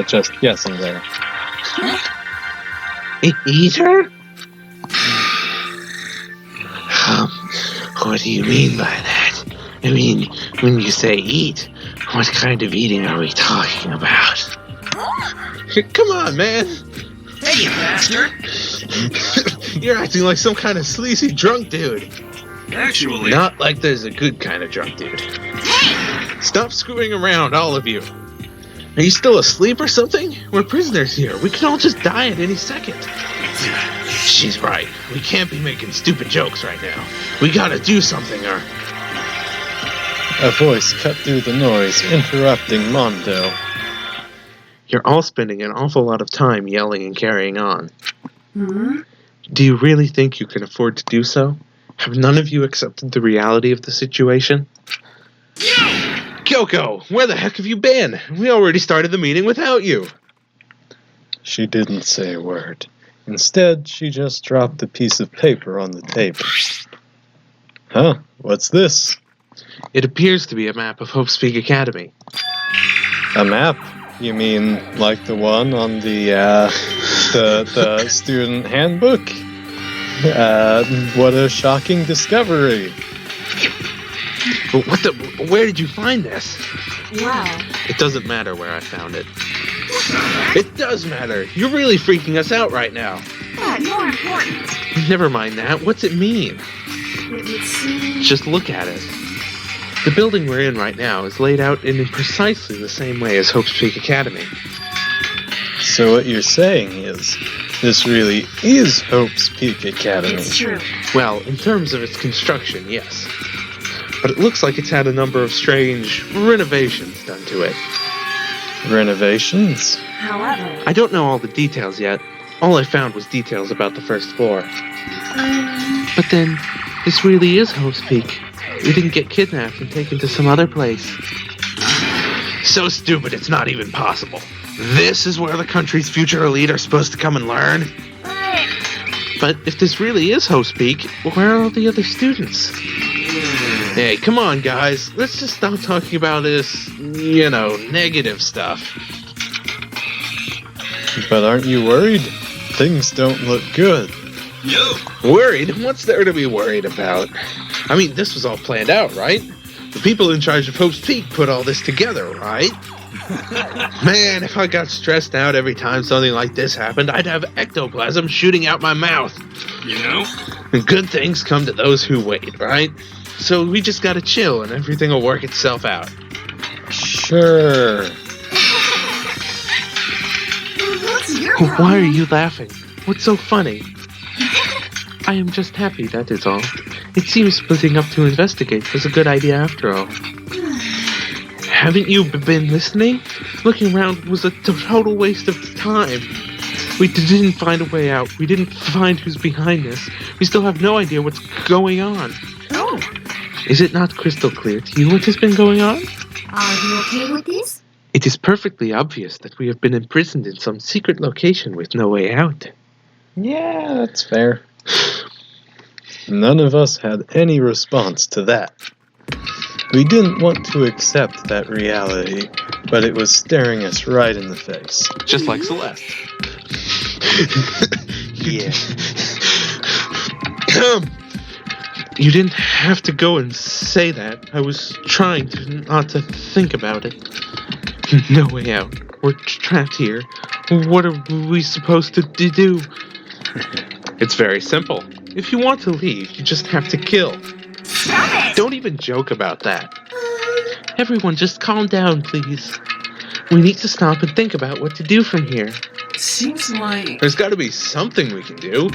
Just guessing there. Eat her? What do you mean by that? I mean, when you say eat, what kind of eating are we talking about? Come on, man. Hey, you bastard! You're acting like some kind of sleazy drunk dude. Actually, Not like there's a good kind of drunk dude. Stop screwing around, all of you. Are you still asleep or something? We're prisoners here. We can all just die at any second. She's right. We can't be making stupid jokes right now. We gotta do something or... A voice cut through the noise, interrupting Mondo. You're all spending an awful lot of time yelling and carrying on. Hmm? Do you really think you can afford to do so? Have none of you accepted the reality of the situation? Kyoko, where the heck have you been? We already started the meeting without you. She didn't say a word. Instead, she just dropped a piece of paper on the table. Huh? What's this? It appears to be a map of Hope's Peak Academy. A map? You mean like the one on the student handbook? What a shocking discovery. But where did you find this? Wow. It doesn't matter where I found it. It does matter. You're really freaking us out right now. But more important, Never mind that. What's it mean? it would seem... Just look at it. The building we're in right now is laid out in precisely the same way as Hope's Peak Academy. So what you're saying is, this really is Hope's Peak Academy. It's true. Well, in terms of its construction, yes. But it looks like it's had a number of strange renovations done to it. Renovations? However... I don't know all the details yet. All I found was details about the first floor. But then, this really is Hope's Peak. We didn't get kidnapped and taken to some other place. So stupid it's not even possible. This is where the country's future elite are supposed to come and learn? But if this really is Hope's Peak, where are all the other students? Hey, come on, guys. Let's just stop talking about this, negative stuff. But aren't you worried? Things don't look good. yo! Worried? What's there to be worried about? I mean, this was all planned out, right? The people in charge of Hope's Peak put all this together, right? Man, if I got stressed out every time something like this happened, I'd have ectoplasm shooting out my mouth. You know? And good things come to those who wait, right? So we just gotta chill and everything will work itself out. Sure. What's your Why are problem? you laughing? What's so funny? I am just happy, that is all. It seems splitting up to investigate was a good idea after all. Haven't you been listening? Looking around was a total waste of time. We didn't find a way out. We didn't find who's behind this. We still have no idea what's going on. Oh, Is it not crystal clear to you what has been going on? are you okay with this? It is perfectly obvious that we have been imprisoned in some secret location with no way out. Yeah, that's fair. None of us had any response to that. We didn't want to accept that reality, but it was staring us right in the face. Just like Celeste. Yeah. You didn't have to go and say that. I was trying not to think about it. No way out. We're trapped here. What are we supposed to do? It's very simple. If you want to leave, you just have to kill. Stop it! Don't even joke about that. Everyone, just calm down, please. We need to stop and think about what to do from here. Seems like... There's got to be something we can do.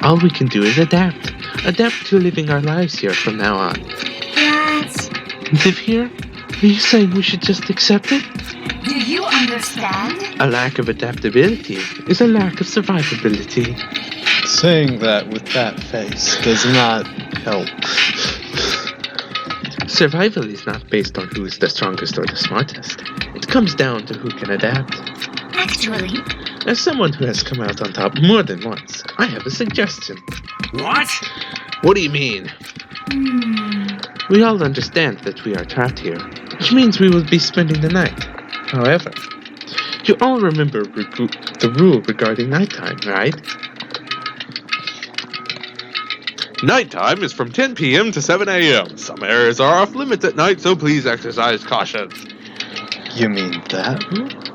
All we can do is adapt. Adapt to living our lives here from now on. But... Live here? Are you saying we should just accept it? do you understand? A lack of adaptability is a lack of survivability. Saying that with that face does not help. Survival is not based on who is the strongest or the smartest. It comes down to who can adapt. Actually, As someone who has come out on top more than once, I have a suggestion. What? What do you mean? We all understand that we are trapped here, which means we will be spending the night. However, you all remember the rule regarding nighttime, right? Nighttime is from 10 p.m. to 7 a.m. Some areas are off limits at night, so please exercise caution. You mean that?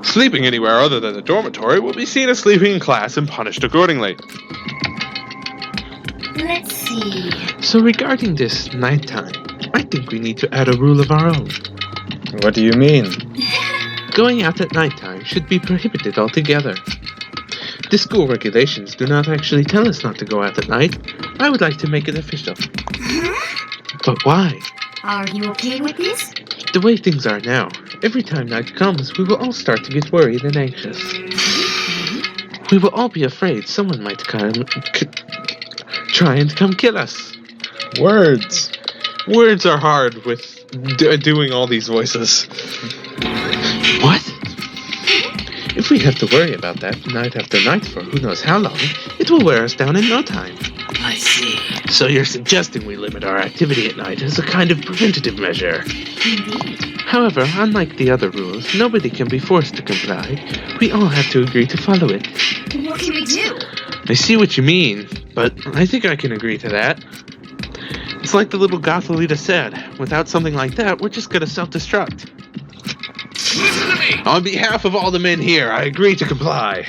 Sleeping anywhere other than the dormitory will be seen as sleeping in class and punished accordingly. Let's see. So regarding this nighttime, I think we need to add a rule of our own. What do you mean? Going out at nighttime should be prohibited altogether. The school regulations do not actually tell us not to go out at night. I would like to make it official. But why? Are you okay with this? The way things are now, every time night comes, we will all start to get worried and anxious. We will all be afraid someone might try and come kill us. Words. Words are hard with doing all these voices. What? If we have to worry about that night after night for who knows how long, it will wear us down in no time. I see. So you're suggesting we limit our activity at night as a kind of preventative measure. Indeed. However, unlike the other rules, nobody can be forced to comply. We all have to agree to follow it. What can we do? I see what you mean, but I think I can agree to that. It's like the little Gothalita said, without something like that, we're just gonna self-destruct. Listen to me! On behalf of all the men here, I agree to comply.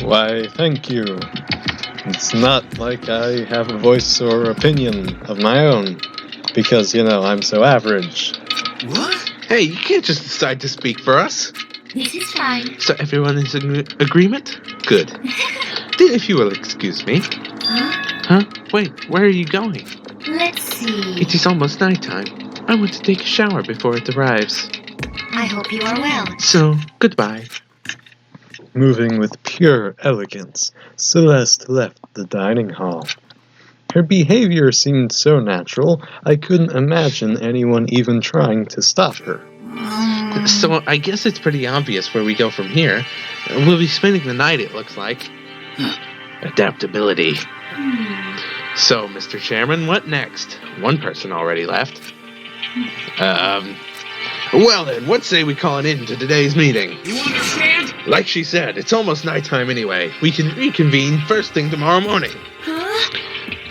Why, thank you. It's not like I have a voice or opinion of my own, because, I'm so average. What? Hey, you can't just decide to speak for us. This is fine. So everyone is in agreement? Good. If you will excuse me. Huh? Wait, where are you going? Let's see. It is almost nighttime. I want to take a shower before it arrives. I hope you are well. So, goodbye. Moving with pure elegance, Celeste left the dining hall. Her behavior seemed so natural, I couldn't imagine anyone even trying to stop her. So, I guess it's pretty obvious where we go from here. We'll be spending the night, it looks like. Adaptability. So, Mr. Chairman, what next? One person already left. Well then, what say we call an end to today's meeting? You understand? Like she said, it's almost nighttime anyway. We can reconvene first thing tomorrow morning. Huh?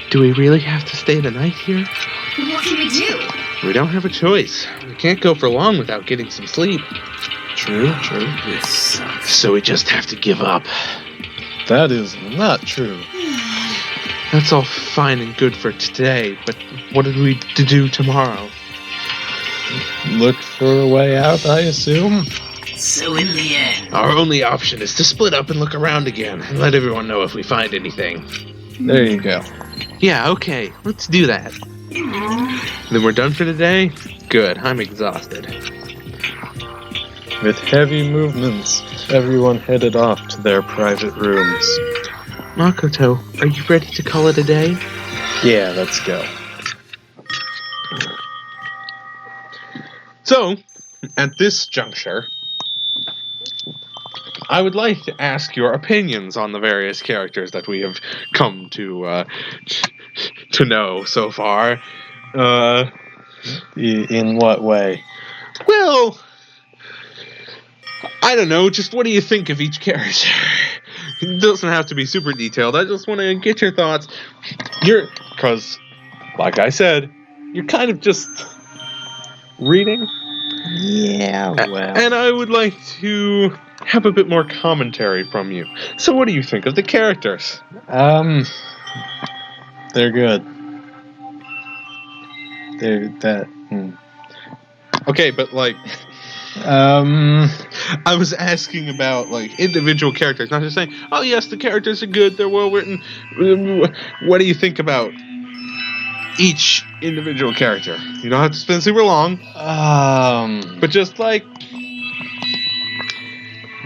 Do we really have to stay the night here? What can we do? We don't have a choice. We can't go for long without getting some sleep. True. This sucks. So we just have to give up. That is not true. That's all fine and good for today, but what are we to do tomorrow? Look for a way out, I assume? So in the end, Our only option is to split up and look around again, and let everyone know if we find anything. There you go. Yeah, okay, let's do that. Then we're done for today? Good, I'm exhausted. With heavy movements, everyone headed off to their private rooms. Makoto, are you ready to call it a day? Yeah, let's go. So, at this juncture, I would like to ask your opinions on the various characters that we have come to know so far. In what way? Well, I don't know, just what do you think of each character? It doesn't have to be super detailed, I just want to get your thoughts. Because, like I said, you're kind of just reading. Yeah, well. And I would like to have a bit more commentary from you. So what do you think of the characters? They're good. Okay, but I was asking about individual characters, not just saying, oh yes, the characters are good, they're well written. What do you think about each individual character? You don't have to spend super long, but just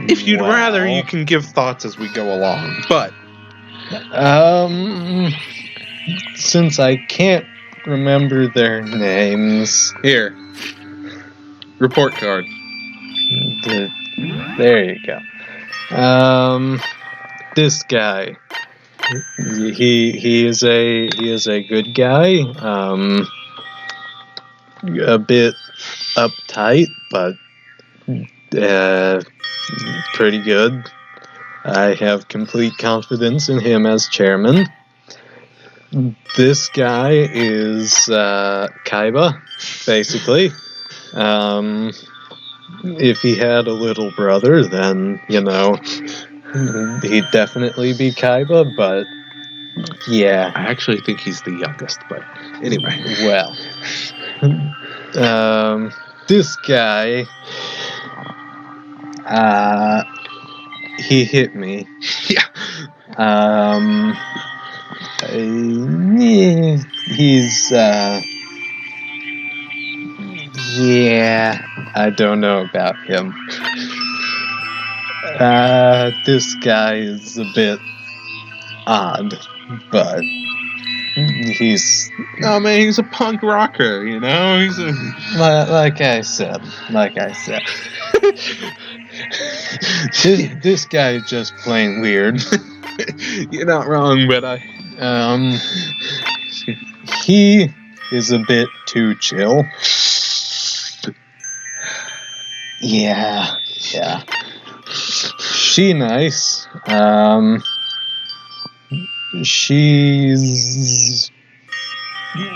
if you'd rather, you can give thoughts as we go along. But since I can't remember their names, here, report card. There you go. This guy. He is a good guy. A bit uptight, but pretty good. I have complete confidence in him as chairman. This guy is Kaiba, basically. if he had a little brother, then, he'd definitely be Kaiba, but yeah. I actually think he's the youngest, but anyway. Well, this guy, he hit me. Yeah. He's, yeah, I don't know about him. This guy is a bit odd, but he's... No, man, he's a punk rocker, He's a... Like I said. This guy is just plain weird. You're not wrong, but he is a bit too chill. Yeah. She nice. She's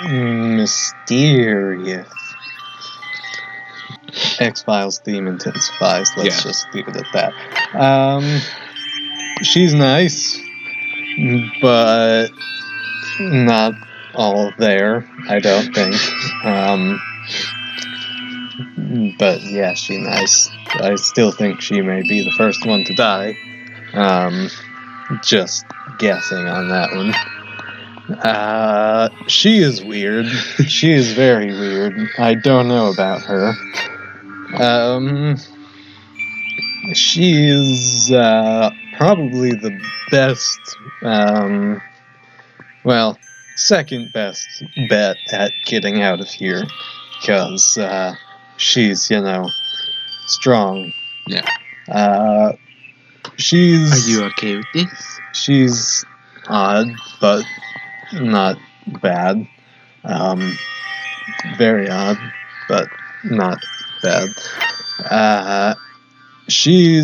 mysterious. X-Files theme intensifies. Let's just leave it at that. She's nice, but not all there, I don't think. But yeah, she's nice. I still think she may be the first one to die. Just guessing on that one. She is weird. She is very weird. I don't know about her. She is probably the best, second best bet at getting out of here. Because she's, strong. Yeah. She's... Are you okay with this? She's odd, but not bad. Very odd, but not bad. She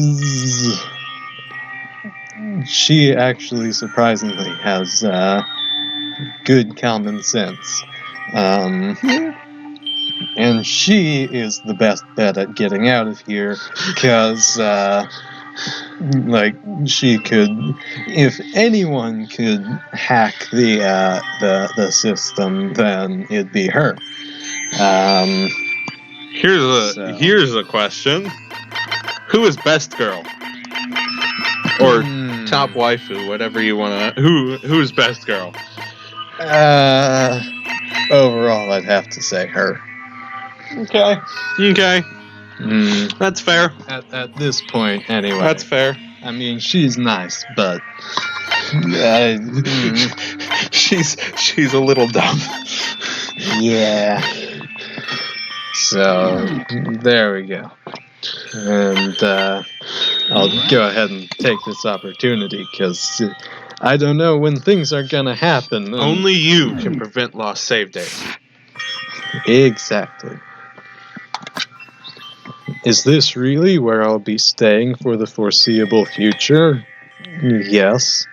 actually surprisingly has good common sense. And she is the best bet at getting out of here, because she could, if anyone could hack the system, then it'd be her. Here's a question: who is best girl, or top waifu, whatever you wanna? Who's best girl? Overall, I'd have to say her. Okay. That's fair. At this point, anyway. That's fair. I mean, she's nice, but she's a little dumb. Yeah. So there we go. And I'll go ahead and take this opportunity, because I don't know when things are gonna happen. Only you can prevent lost save dates. Exactly. Is this really where I'll be staying for the foreseeable future? Yes.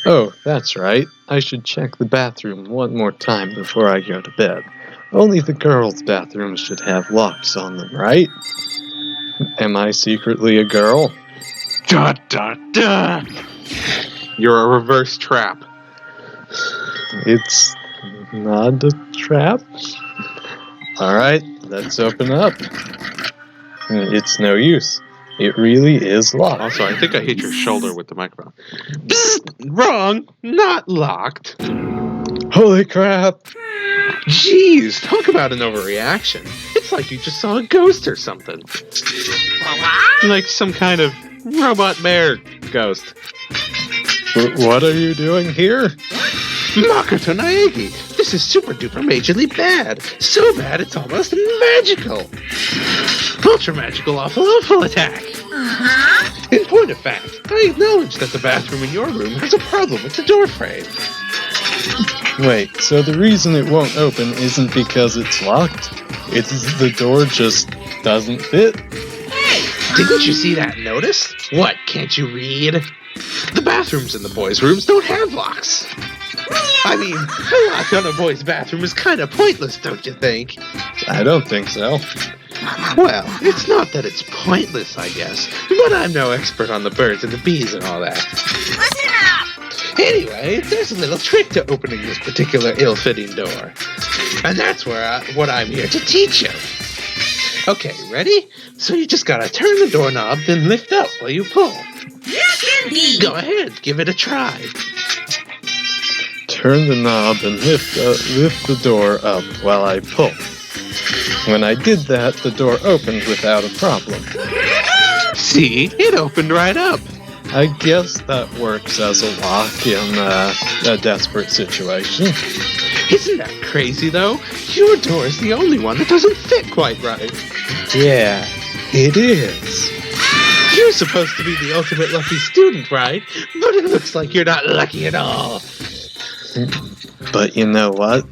Oh, that's right. I should check the bathroom one more time before I go to bed. Only the girls' bathrooms should have locks on them, right? Am I secretly a girl? Da da da! You're a reverse trap. It's not a trap. Alright, let's open up. It's no use. It really is locked. Also, I think I hit your shoulder with the microphone. Psst, wrong! Not locked. Holy crap! Jeez, talk about an overreaction. It's like you just saw a ghost or something. Like some kind of robot bear ghost. What are you doing here? Makoto Naegi! This is super duper majorly bad. So bad it's almost magical. Ultra magical awful attack. In point of fact, I acknowledge that the bathroom in your room has a problem with the door frame. Wait, so the reason it won't open isn't because it's locked? It's the door just doesn't fit? Hey! Didn't you see that notice? What, can't you read? The bathrooms in the boys' rooms don't have locks. I mean, a lock on a boy's bathroom is kind of pointless, don't you think? I don't think so. Well, it's not that it's pointless, I guess, but I'm no expert on the birds and the bees and all that. Listen up! Anyway, there's a little trick to opening this particular ill-fitting door. And that's what I'm here to teach you. Okay, ready? So you just gotta turn the doorknob, then lift up while you pull. Yes, indeed! Go ahead, give it a try. Turn the knob and lift the door up while I pull. When I did that, the door opened without a problem. See, it opened right up. I guess that works as a lock in a desperate situation. Isn't that crazy, though? Your door is the only one that doesn't fit quite right. Yeah, it is. You're supposed to be the ultimate lucky student, right? But it looks like you're not lucky at all. But you know what?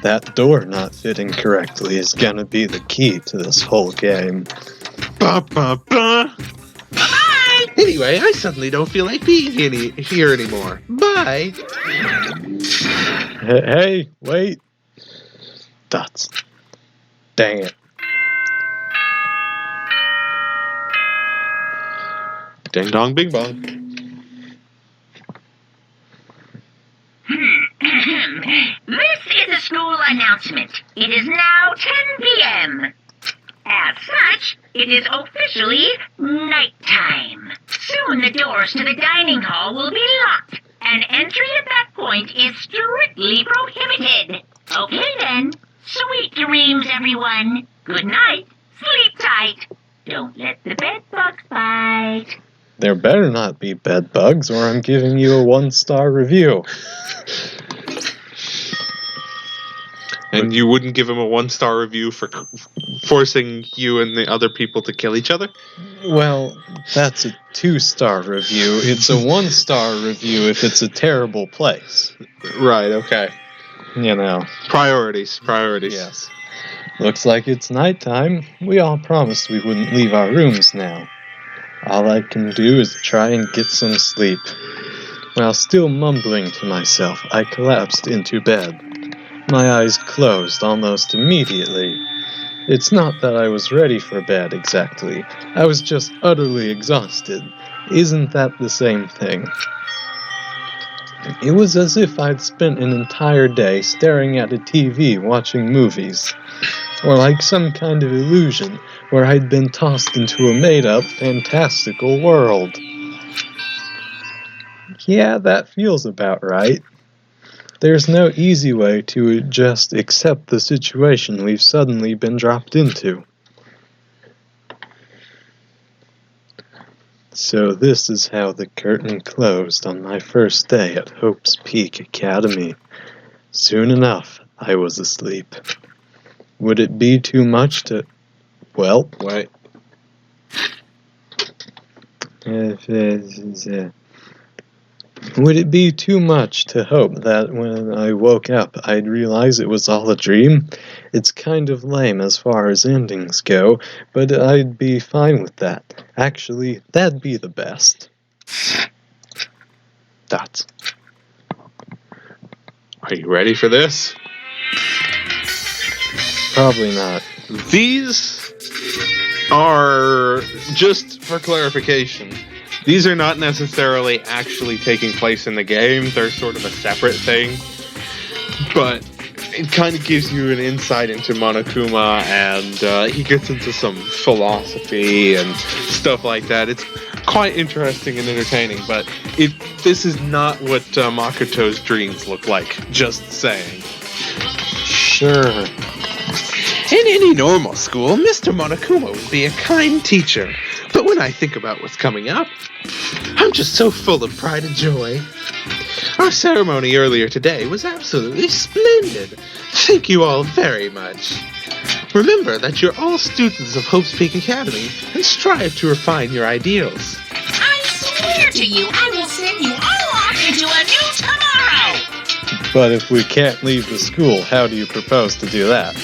That door not fitting correctly is gonna be the key to this whole game. Ba, ba, ba. Bye! Anyway, I suddenly don't feel like being here anymore. Bye. Hey, wait. Dots. Dang it. Ding dong, bing bong. This is a school announcement. It is now 10 p.m. As such, it is officially nighttime. Soon the doors to the dining hall will be locked, and entry at that point is strictly prohibited. Okay then. Sweet dreams, everyone. Good night. Sleep tight. Don't let the bed bugs bite. There better not be bed bugs, or I'm giving you a 1-star review. And you wouldn't give him a 1-star review for forcing you and the other people to kill each other? Well, that's a 2-star review. It's a 1-star review if it's a terrible place. Right, okay. You know. Priorities. Yes. Looks like it's nighttime. We all promised we wouldn't leave our rooms now. All I can do is try and get some sleep. While still mumbling to myself, I collapsed into bed. My eyes closed almost immediately. It's not that I was ready for bed exactly. I was just utterly exhausted. Isn't that the same thing? It was as if I'd spent an entire day staring at a TV watching movies. Or like some kind of illusion where I'd been tossed into a made-up, fantastical world. Yeah, that feels about right. There's no easy way to just accept the situation we've suddenly been dropped into. So this is how the curtain closed on my first day at Hope's Peak Academy. Soon enough, I was asleep. Would it be too much to... Well, Wait. Would it be too much to hope that when I woke up I'd realize it was all a dream? It's kind of lame as far as endings go, but I'd be fine with that. Actually, that'd be the best. Dots. Are you ready for this? Probably not. These are, just for clarification, these are not necessarily actually taking place in the game. They're sort of a separate thing. But it kind of gives you an insight into Monokuma, and he gets into some philosophy and stuff like that. It's quite interesting and entertaining, but this is not what Makoto's dreams look like. Just saying. Sure. In any normal school, Mr. Monokuma would be a kind teacher. But when I think about what's coming up, I'm just so full of pride and joy. Our ceremony earlier today was absolutely splendid. Thank you all very much. Remember that you're all students of Hope's Peak Academy and strive to refine your ideals. I swear to you, I will send you all off into a new tomorrow! But if we can't leave the school, how do you propose to do that?